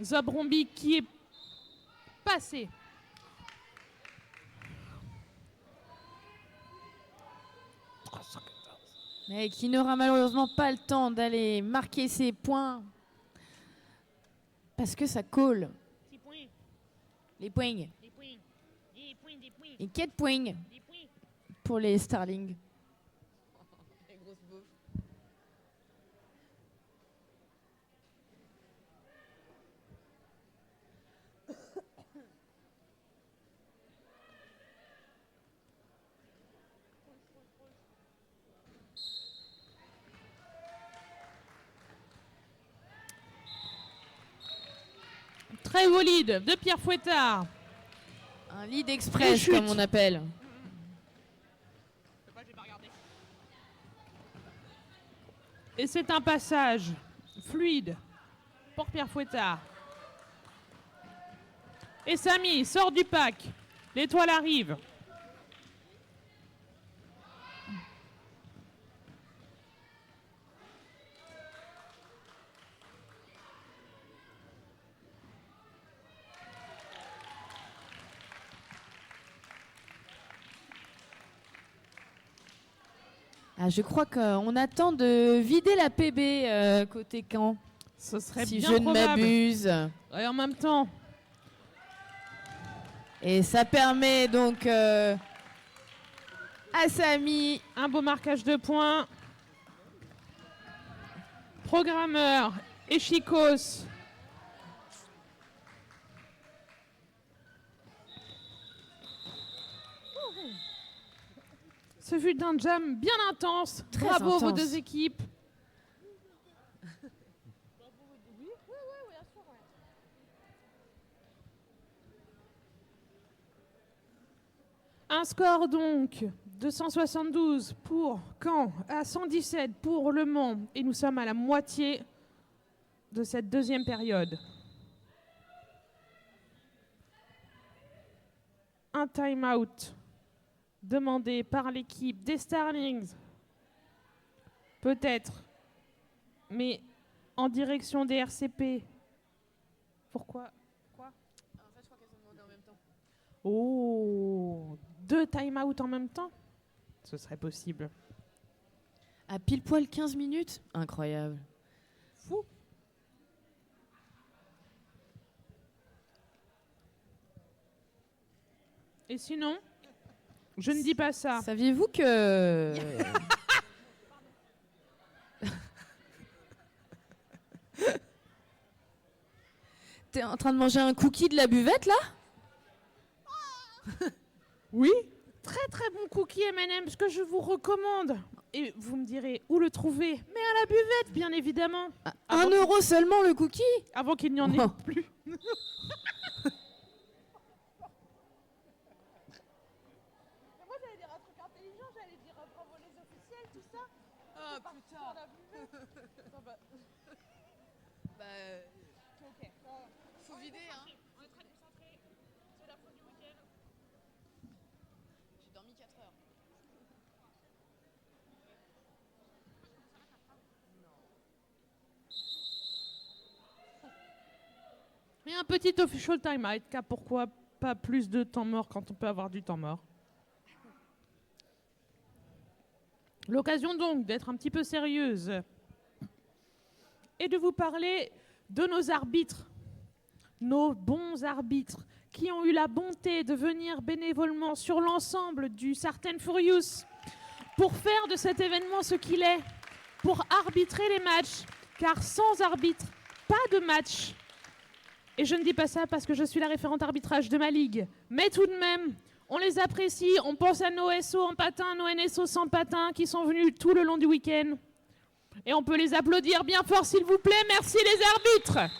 Zobrombi qui est passé. Mais qui n'aura malheureusement pas le temps d'aller marquer ses points. Parce que ça colle. Les points. Et 4 points pour les Starlings. Les grosses beaufs. Très beau lead de Pierre Fouettard. Un lead express comme on appelle. Et c'est un passage fluide pour Pierre Fouettard. Et Samy sort du pack. L'étoile arrive. Ah, je crois qu'on attend de vider la PB côté Caen, Ce serait si bien je ne probable. m'abuse. Et en même temps, Et ça permet donc à Samy. un beau marquage de points. Programmeur et Chicos. Ce fut un jam bien intense. Très Bravo vos intense. deux équipes. Un score donc de 172 pour Caen, à 117 pour Le Mans. Et nous sommes à la moitié de cette deuxième période. Un time-out demandé par l'équipe des Starlings. Peut-être, mais en direction des RCP. Pourquoi? En fait, je crois qu'elles ont demandé en même temps. Oh, 2 time-out en même temps? Ce serait possible. À pile poil 15 minutes. Incroyable. Fou. Et sinon, je ne dis pas ça. Saviez-vous que... T'es en train de manger un cookie de la buvette, là? Oui, très très bon cookie M&M's que je vous recommande. Et vous me direz où le trouver. Mais à la buvette, bien évidemment. Un euro seulement le cookie? Avant qu'il n'y en ait Oh. plus. Moi j'allais dire un truc intelligent, j'allais dire bravo les officiels, tout ça. Ah putain. Bah, Ok. faut vider, hein. On est très concentrés. C'est la fin du week-end. J'ai dormi 4 heures. Et un petit official time out, car pourquoi pas plus de temps mort quand on peut avoir du temps mort. L'occasion donc d'être un petit peu sérieuse et de vous parler de nos arbitres, nos bons arbitres, qui ont eu la bonté de venir bénévolement sur l'ensemble du Sartène Furious pour faire de cet événement ce qu'il est, pour arbitrer les matchs, car sans arbitre, pas de match. Et je ne dis pas ça parce que je suis la référente arbitrage de ma ligue, mais tout de même, on les apprécie, on pense à nos SO en patin, nos NSO sans patin qui sont venus tout le long du week-end. Et on peut les applaudir bien fort s'il vous plaît, merci les arbitres.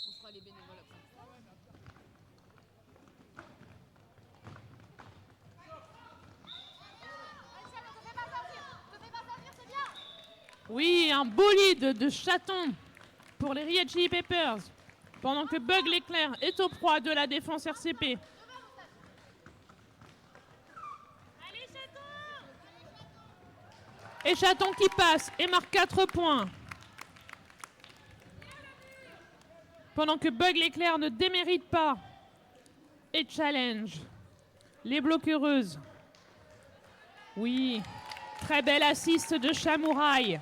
On fera les bénévoles après. Oui, un bolide de chaton pour les Red Chili Peppers, pendant que Bug l'éclair est au proie de la défense RCP. Et Chaton qui passe et marque 4 points. Pendant que Bug l'éclair ne démérite pas et challenge les bloquereuses. Oui, très belle assiste de Chamouraï.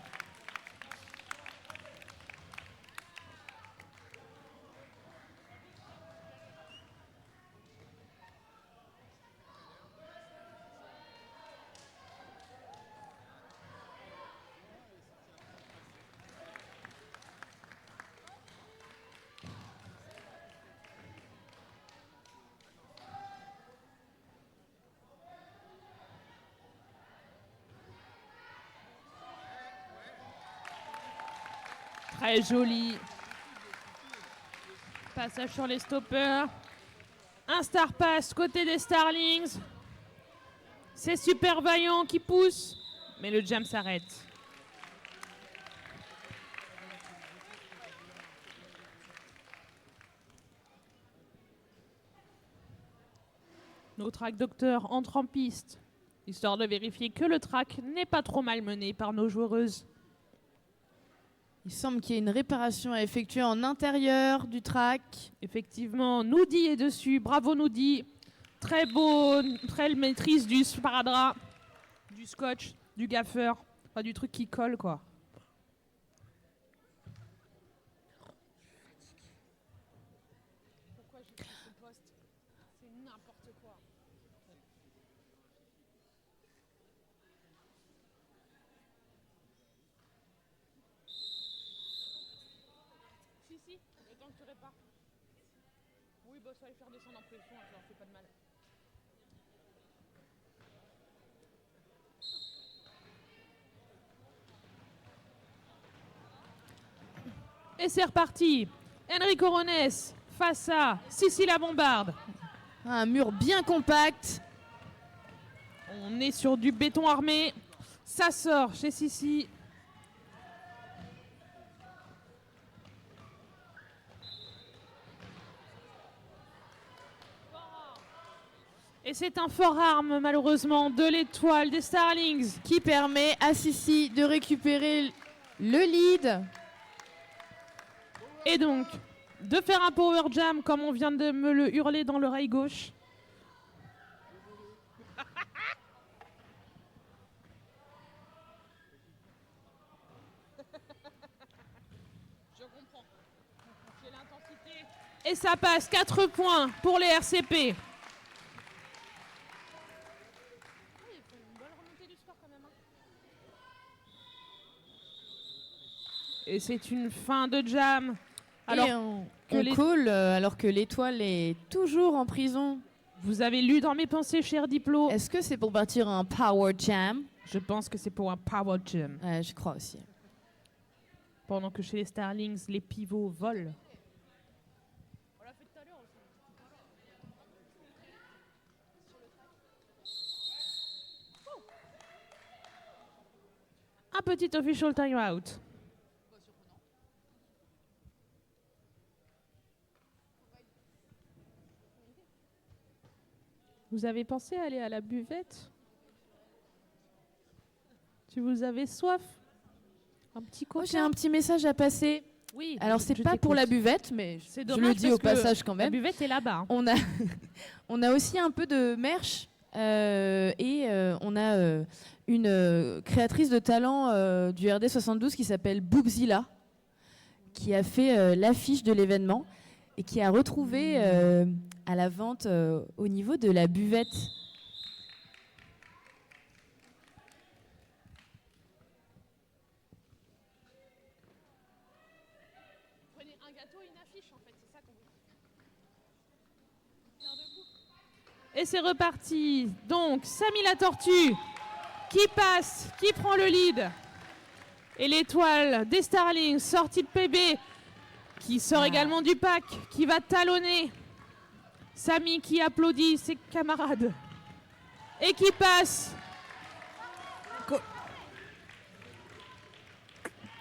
Très joli. Passage sur les stoppers. Un star pass côté des Starlings. C'est Super Vaillant qui pousse, mais le jam s'arrête. Nos track docteurs entrent en piste, histoire de vérifier que le track n'est pas trop malmené par nos joueuses. Il semble qu'il y ait une réparation à effectuer en intérieur du track. Effectivement, Noudi est dessus. Bravo Noudi. Très beau, très maîtrise du sparadrap, du scotch, du gaffeur, enfin du truc qui colle quoi. Pourquoi j'ai fait ce poste? C'est n'importe quoi. Si, le temps que tu répares. Oui, bah ça va les faire descendre en pression, ça leur fait pas de mal. Et c'est reparti. Enrico Rones face à Sissi la Bombarde. Un mur bien compact. On est sur du béton armé. Ça sort chez Sissi. Et c'est un fort arme, malheureusement, de l'étoile des Starlings. Qui permet à Sissi de récupérer le lead. Et donc, de faire un power jam comme on vient de me le hurler dans l'oreille gauche. Je comprends. J'ai l'intensité. Et ça passe 4 points pour les RCP. Et c'est une fin de jam. Alors Et on que cool alors que l'étoile est toujours en prison. vous avez lu dans mes pensées, cher Diplo. Est-ce que c'est pour bâtir un power jam? Je pense que c'est pour un power jam. Ouais, je crois aussi. Pendant que chez les Starlings, les pivots volent. Un petit official timeout. Vous avez pensé à aller à la buvette? Tu vous avez soif? Un petit coca? J'ai un petit message à passer. Oui. Alors c'est je pas pour t'écoute. la buvette, mais C'est je dommage le dis parce au que passage quand La même. buvette est là-bas. Hein. On a aussi un peu de merch et on a une créatrice de talent du RD 72 qui s'appelle Boobzilla, qui a fait l'affiche de l'événement et qui a retrouvé à la vente au niveau de la buvette. Prenez un gâteau et une affiche en fait, c'est ça qu'on veut. Et c'est reparti. Donc Samy la tortue qui passe, qui prend le lead. Et l'étoile des Starlings sortie de PB qui sort également du pack, qui va talonner Samy qui applaudit ses camarades et qui passe.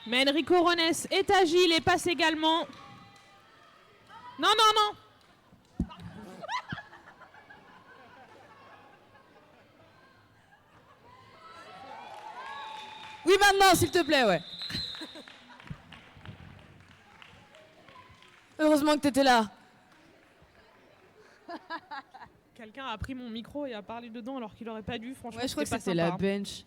Mais Enrico Rones est agile et passe également. Non, non, non. Oui, maintenant, s'il te plaît, ouais. Heureusement que t'étais là. Quelqu'un a pris mon micro et a parlé dedans alors qu'il aurait pas dû. Franchement, Ouais, je crois que pas c'était sympa, la hein. bench.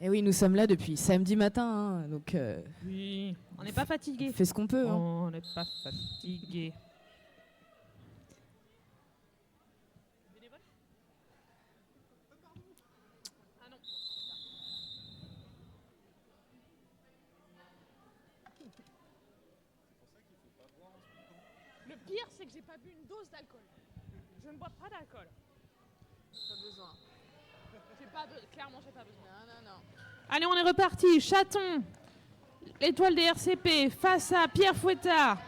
Et oui, nous sommes là depuis samedi matin, hein, donc Oui, on n'est pas fatigué. on fait ce qu'on peut. Hein. On n'est pas fatigué. Ah non. Le pire, c'est que j'ai pas bu une dose d'alcool. Je ne bois pas d'alcool. Pas besoin. Clairement, j'ai pas besoin. Non, non, non. Allez, on est reparti. Chaton, l'étoile des RCP, face à Pierre Fouettard.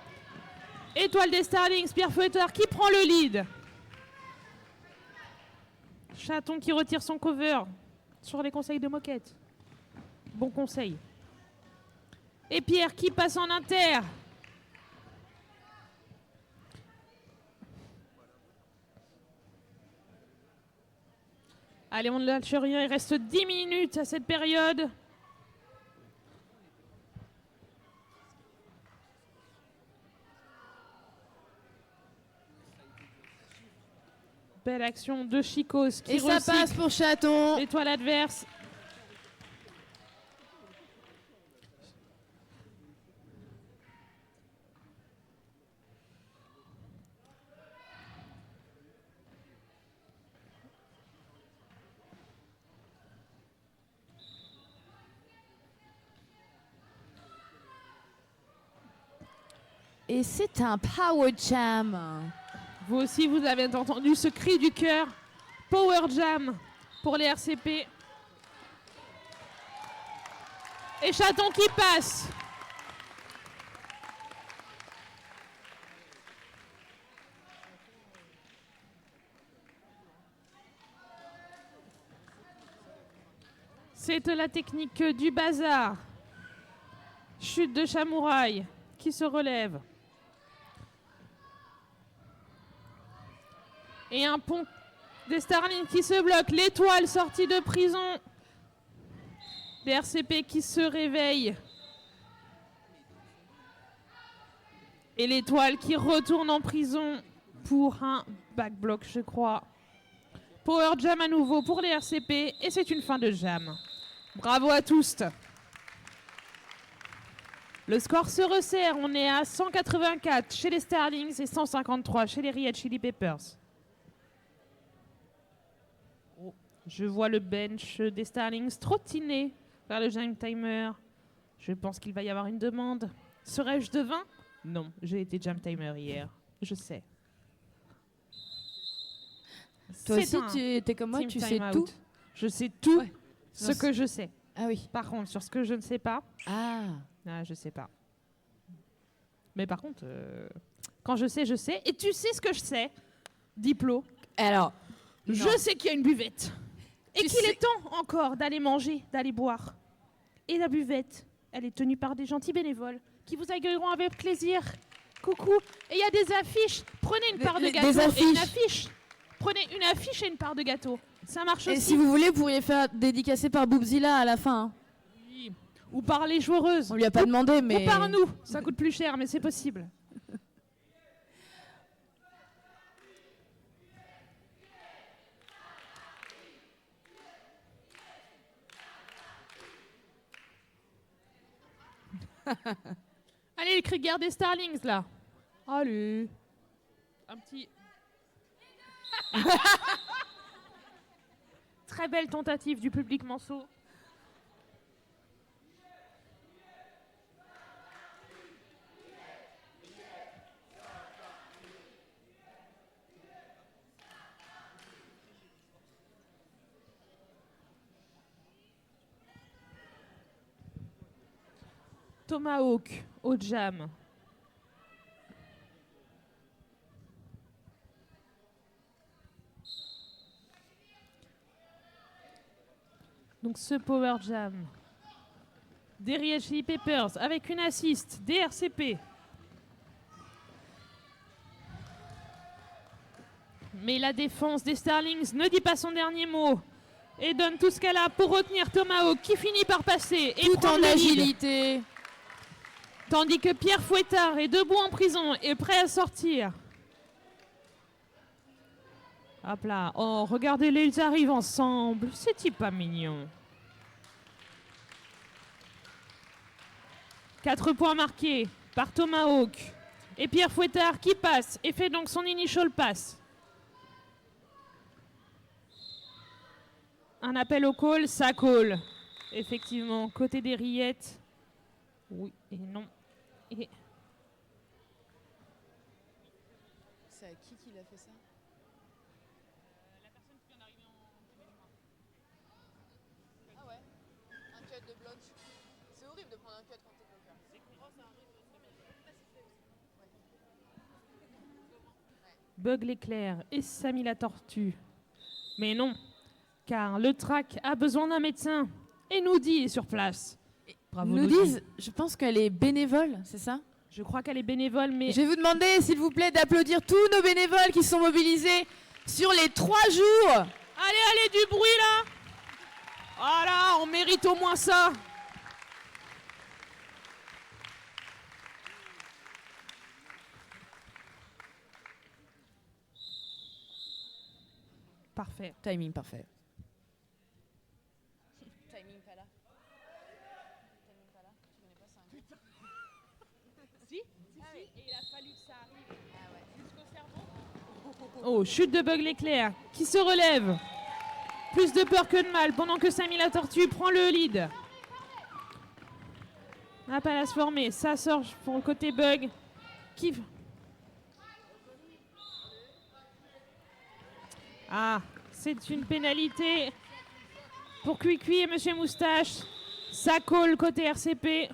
Étoile des Starlings, Pierre Fouettard qui prend le lead. Chaton qui retire son cover sur les conseils de moquette. Bon conseil. Et Pierre qui passe en inter. Allez, on ne lâche rien, il reste 10 minutes à cette période. Belle action de Chicos qui Et ça recycle passe pour Chaton. l'étoile adverse. Et c'est un power jam. Vous aussi, vous avez entendu ce cri du cœur. Power Jam pour les RCP. Et Chaton qui passe. C'est la technique du bazar. Chute de Chamouraï qui se relève. Et un pont des Starlings qui se bloque. L'étoile sortie de prison. Des RCP qui se réveillent. Et l'étoile qui retourne en prison pour un backblock, je crois. Power Jam à nouveau pour les RCP. Et c'est une fin de jam. Bravo à tous. Le score se resserre. On est à 184 chez les Starlings et 153 chez les Red Chili Peppers. Je vois le bench des Starlings trottiner vers le jam timer. Je pense qu'il va y avoir une demande. Serais-je devin? Non, j'ai été jam timer hier. Je sais. Toi C'est aussi, un tu es comme moi, team tu sais time tout. out. Je sais tout Ouais. ce que je sais. Ah oui. Par contre, sur ce que je ne sais pas, Ah. je sais pas. Mais par contre, quand je sais, je sais. Et tu sais ce que je sais, Diplo. Alors, Je sais qu'il y a une buvette. Et Tu qu'il sais- est temps encore d'aller manger, d'aller boire. Et la buvette, elle est tenue par des gentils bénévoles qui vous accueilleront avec plaisir. Coucou. Et il y a des affiches. Prenez une part de des gâteau et une affiches. affiche. Prenez une affiche et une part de gâteau. Ça marche et aussi. si vous voulez, vous pourriez faire dédicacer par Boobzilla à la fin. hein. Oui. Ou par les joueuses. On lui a pas demandé, mais. Ou par nous. Ça coûte plus cher, mais c'est possible. Allez, le cri de guerre des Starlings, là. Allez. Un petit... Très belle tentative du public manceau. Tomahawk au jam. Donc ce power jam des Red Chili Peppers avec une assist des RCP. Mais la défense des Starlings ne dit pas son dernier mot et donne tout ce qu'elle a pour retenir Tomahawk qui finit par passer et Tout prendre en le lead. agilité. Tandis que Pierre Fouettard est debout en prison et prêt à sortir. Hop là. Oh, regardez-les, ils arrivent ensemble. C'est-il pas mignon? 4 points marqués par Tomahawk. Et Pierre Fouettard qui passe et fait donc son initial pass. Un appel au call, ça call. Effectivement, côté des rillettes. Oui et non. Et C'est à qui qu'il a fait ça? Ah ouais. Un horrible de prendre un cut quand t'es bloqueur. Bug l'éclair et Samy la tortue. Mais non, car le track a besoin d'un médecin. Et Noudi est sur place. Bravo Nous Noudi. disent, je pense qu'elle est bénévole, c'est ça? Je crois qu'elle est bénévole, mais... Je vais vous demander, s'il vous plaît, d'applaudir tous nos bénévoles qui sont mobilisés sur les 3 jours. Allez, allez, du bruit là. Voilà, on mérite au moins ça. Parfait. Timing parfait. Timing pas là. Timing pas là. Tu connais pas ça? Si, et il a fallu que ça arrive Ah ouais. jusqu'au cerveau. Oh, chute de Bug l'éclair qui se relève. Plus de peur que de mal pendant que Samy la tortue prend le lead. La palace formée, ça sort pour le côté Bug. Qui... Ah, c'est une pénalité pour Cuicui et Monsieur Moustache. Ça colle côté RCP.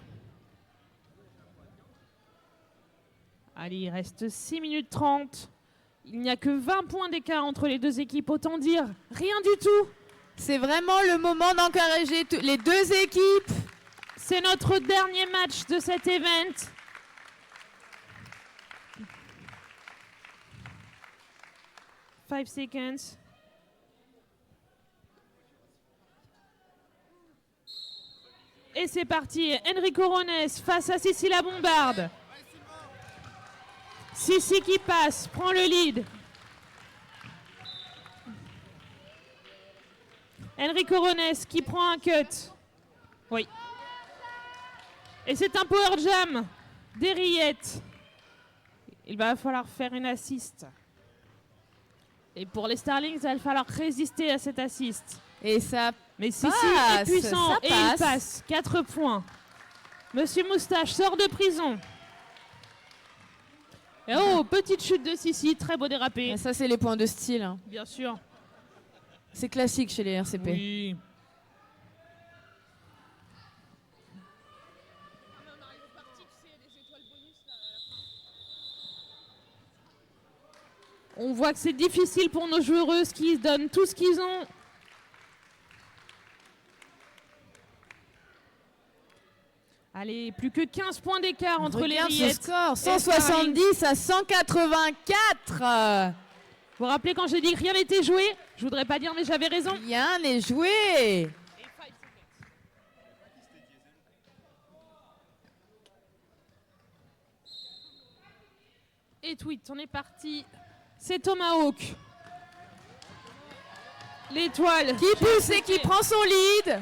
Allez, il reste 6 minutes 30. Il n'y a que 20 points d'écart entre les deux équipes, autant dire rien du tout. C'est vraiment le moment d'encourager les deux équipes. C'est notre dernier match de cet event. Five seconds. Et c'est parti. Enrico Rones face à Sissi la bombarde. Sissi qui passe, prend le lead. Enrico Rones qui prend un cut. Oui. Et c'est un power jam d'Henriette. Il va falloir faire une assist. Et pour les Starlings, il va falloir résister à cette assist. Et ça Mais Sissi passe, est puissant ça et il passe. 4 points. Monsieur Moustache sort de prison. Et oh, petite chute de Sissi, très beau dérapé. Et ça, c'est les points de style, hein. Bien sûr. C'est classique chez les RCP. Oui. On voit que c'est difficile pour nos joueuses qui donnent tout ce qu'ils ont. Allez, plus que 15 points d'écart entre Regarde les ce Rillettes. score, 170 à 184. Vous vous rappelez quand j'ai dit que rien n'était joué? Je voudrais pas dire, mais j'avais raison. Rien n'est joué. Et tweet, on est parti. C'est Tomahawk. L'étoile. Qui pousse et qui prend son lead.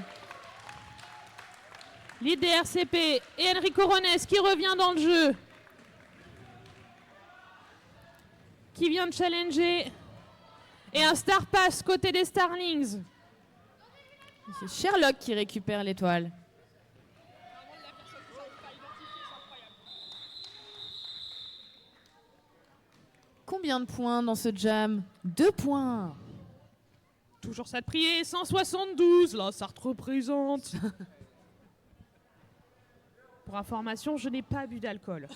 Lead des RCP et Enrico Rones qui revient dans le jeu. Qui vient de challenger. Et un star pass côté des Starlings. C'est Sherlock qui récupère l'étoile. Combien de points dans ce jam? 2 points. Toujours ça de prier, 172, là ça représente. Pour information, je n'ai pas bu d'alcool.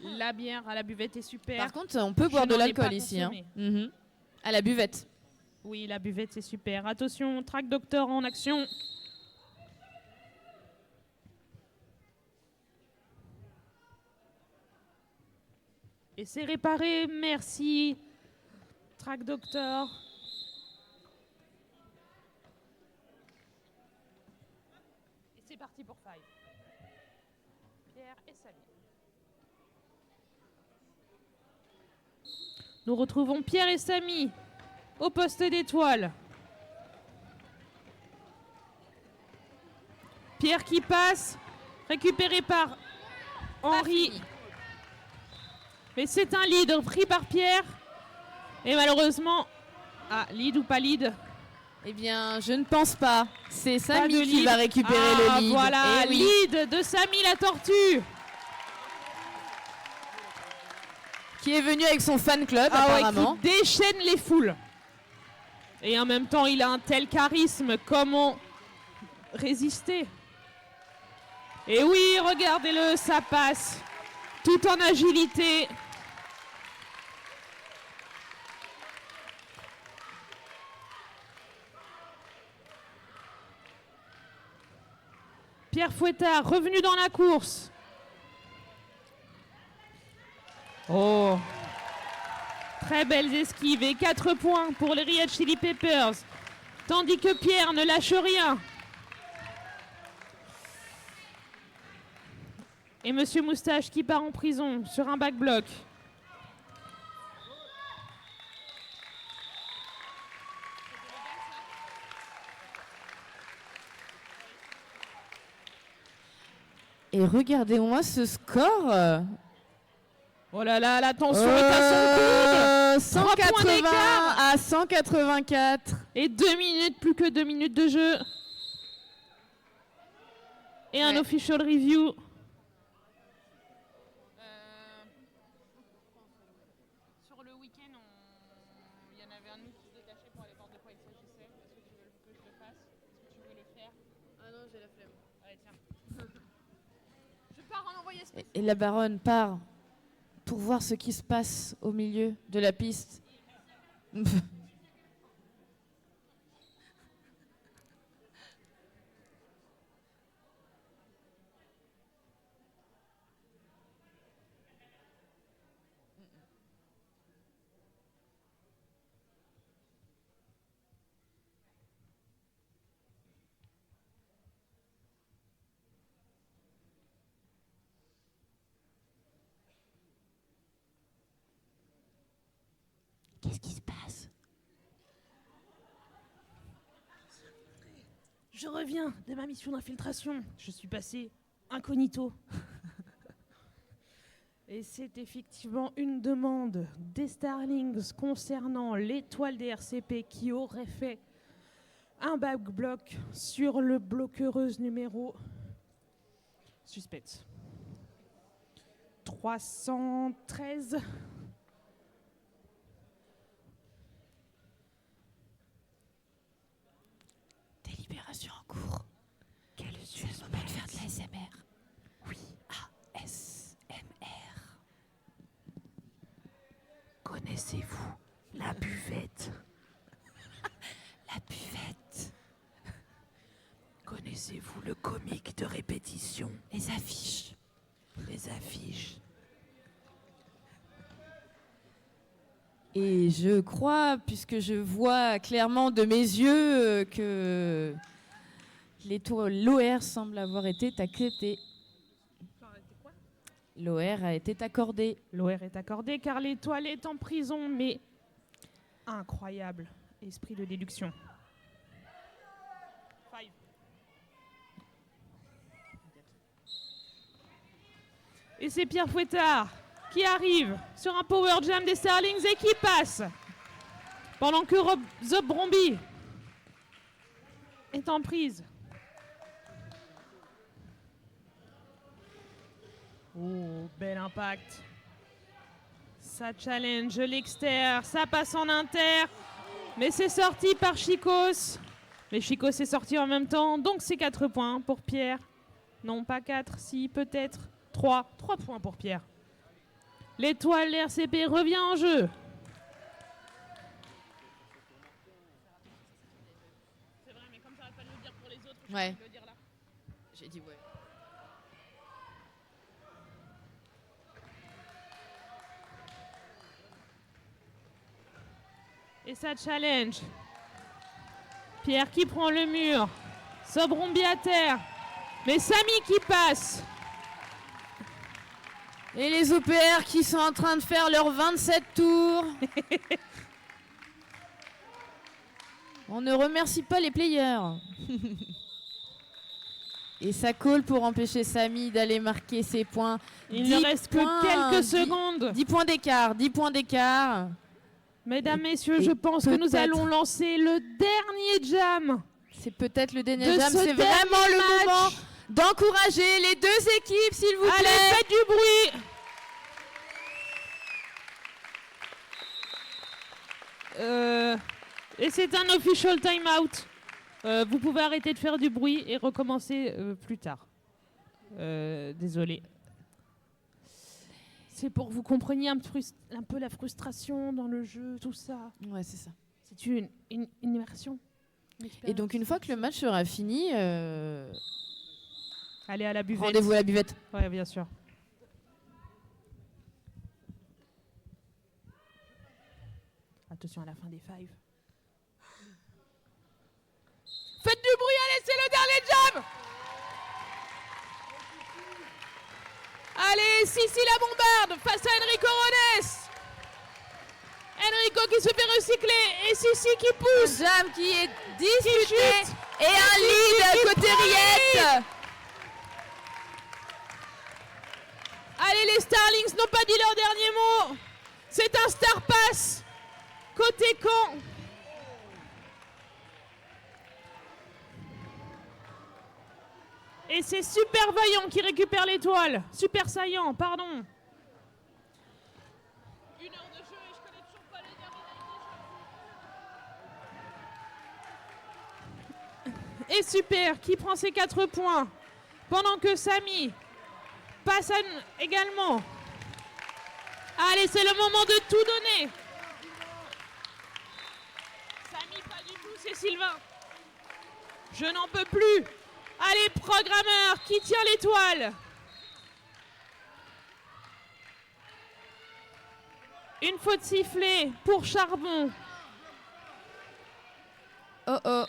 La bière à la buvette est super. Par contre, on peut boire de n'en ai l'alcool pas ici. Hein. consommé. À la buvette. Oui, la buvette c'est super. Attention, track docteur en action. Et c'est réparé, merci. Track docteur. Et c'est parti pour 5. Pierre et Samy. Nous retrouvons Pierre et Samy au poste d'étoile. Pierre qui passe, récupéré par Henri. Mais c'est un lead pris par Pierre. Et malheureusement, lead ou pas lead? Eh bien, je ne pense pas. C'est Pas Samy de qui lead. va récupérer le lead. Voilà, Eh oui. lead de Samy la tortue. Qui est venu avec son fan club, apparemment. Qui déchaîne les foules. Et en même temps, il a un tel charisme. Comment résister? Et oui, regardez-le, ça passe. Tout en agilité. Pierre Fouettard, revenu dans la course. Oh, très belles esquives et 4 points pour les Red Hot Chili Peppers. Tandis que Pierre ne lâche rien. Et Monsieur Moustache qui part en prison sur un back-block. Et regardez-moi ce score. Oh là là, la tension est à son coude. 3 points 180 d'écart. à 184. Et 2 minutes, plus que 2 minutes de jeu. Et un Ouais. official review. Sur le week-end, il y en avait un de nous qui se détachait pour aller voir de quoi il s'agissait. Est-ce que tu veux que je le fasse? Est-ce que tu veux le faire? Ah non, j'ai la flemme. Allez, tiens. Je pars en envoyé spécial. Et la baronne part pour voir ce qui se passe au milieu de la piste. Qu'est-ce qui se passe? Je reviens de ma mission d'infiltration. Je suis passé incognito. Et c'est effectivement une demande des Starlings concernant l'étoile des RCP qui aurait fait un back-block sur le bloqueuse numéro suspect 313. Délibération en cours. Quel C'est le moment de faire de l'ASMR. Oui, ASMR. Connaissez-vous la buvette? La buvette. Connaissez-vous le comique de répétition? Les affiches. Les affiches. Et je crois, puisque je vois clairement de mes yeux que l'OR semble avoir été accepté. L'OR a été accordé. L'OR est accordé car l'étoile est en prison, mais incroyable esprit de déduction. Five. Et c'est Pierre Fouettard qui arrive sur un power jam des Starlings et qui passe. Pendant que Rob Zob Bromby est en prise. Oh, bel impact. Ça challenge l'extérieur, ça passe en inter. Mais c'est sorti par Chicos. Mais Chicos est sorti en même temps, donc c'est 4 points pour Pierre. Non, pas 4, si, peut-être 3. 3 points pour Pierre. L'étoile RCP revient en jeu. C'est vrai, mais comme ça va pas le dire pour les autres, je Ouais. vais le dire là. J'ai dit ouais. Et ça challenge. Pierre qui prend le mur. Sobrombi à terre. Mais Samy qui passe. Et les OPR qui sont en train de faire leurs 27 tours. On ne remercie pas les players. Et ça colle pour empêcher Samy d'aller marquer ses points. Il 10 ne reste que points, quelques 10 secondes. 10 points d'écart, 10 points d'écart. Mesdames, messieurs, et je pense que nous peut-être- allons lancer le dernier jam. C'est peut-être le dernier De jam. ce C'est dernier vraiment le match. moment d'encourager les deux équipes, s'il vous Allez, plaît. faites du bruit. Et c'est un official time out. Vous pouvez arrêter de faire du bruit et recommencer plus tard. Désolé. C'est pour que vous compreniez un peu la frustration dans le jeu, tout ça. Ouais, c'est ça. C'est une immersion. Et donc, une fois que le match sera fini, Allez à la buvette. rendez-vous à la buvette. Ouais, bien sûr. Attention à la fin des fives. Faites du bruit, allez, c'est le dernier jam. Allez, Sissi la bombarde face à Enrico Rones. Enrico qui se fait recycler et Sissi qui pousse. Un jam qui est Qui disputé chute. et un lead côté Riette. Allez, les Starlings n'ont pas dit leur dernier mot. C'est un star pass côté Caen. Et c'est Super Vaillant qui récupère l'étoile. Super Saillant, pardon. 1 heure de jeu et je connais toujours pas les derniers. Et Super qui prend ses 4 points. Pendant que Samy passe également. Allez, c'est le moment de tout donner. Samy, pas du tout, c'est Sylvain. Je n'en peux plus. Allez, programmeur, qui tient l'étoile? Une faute sifflée pour Charbon. Oh oh.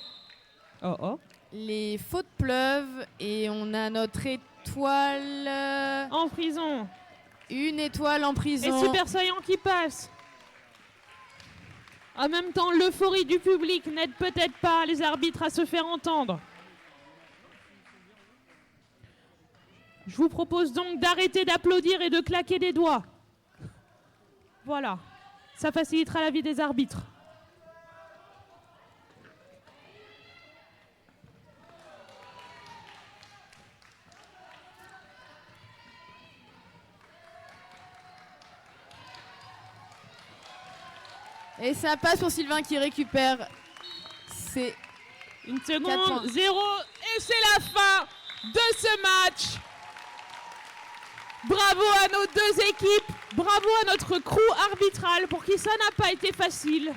Oh oh. Les fautes pleuvent et on a notre étoile. En prison. Une étoile en Et prison. Super Saillant qui passe. En même temps, l'euphorie du public n'aide peut-être pas les arbitres à se faire entendre. Je vous propose donc d'arrêter d'applaudir et de claquer des doigts. Voilà, ça facilitera la vie des arbitres. Et ça passe pour Sylvain qui récupère ses... Une 4 seconde, points. 0, et c'est la fin de ce match. Bravo à nos deux équipes, bravo à notre crew arbitral pour qui ça n'a pas été facile.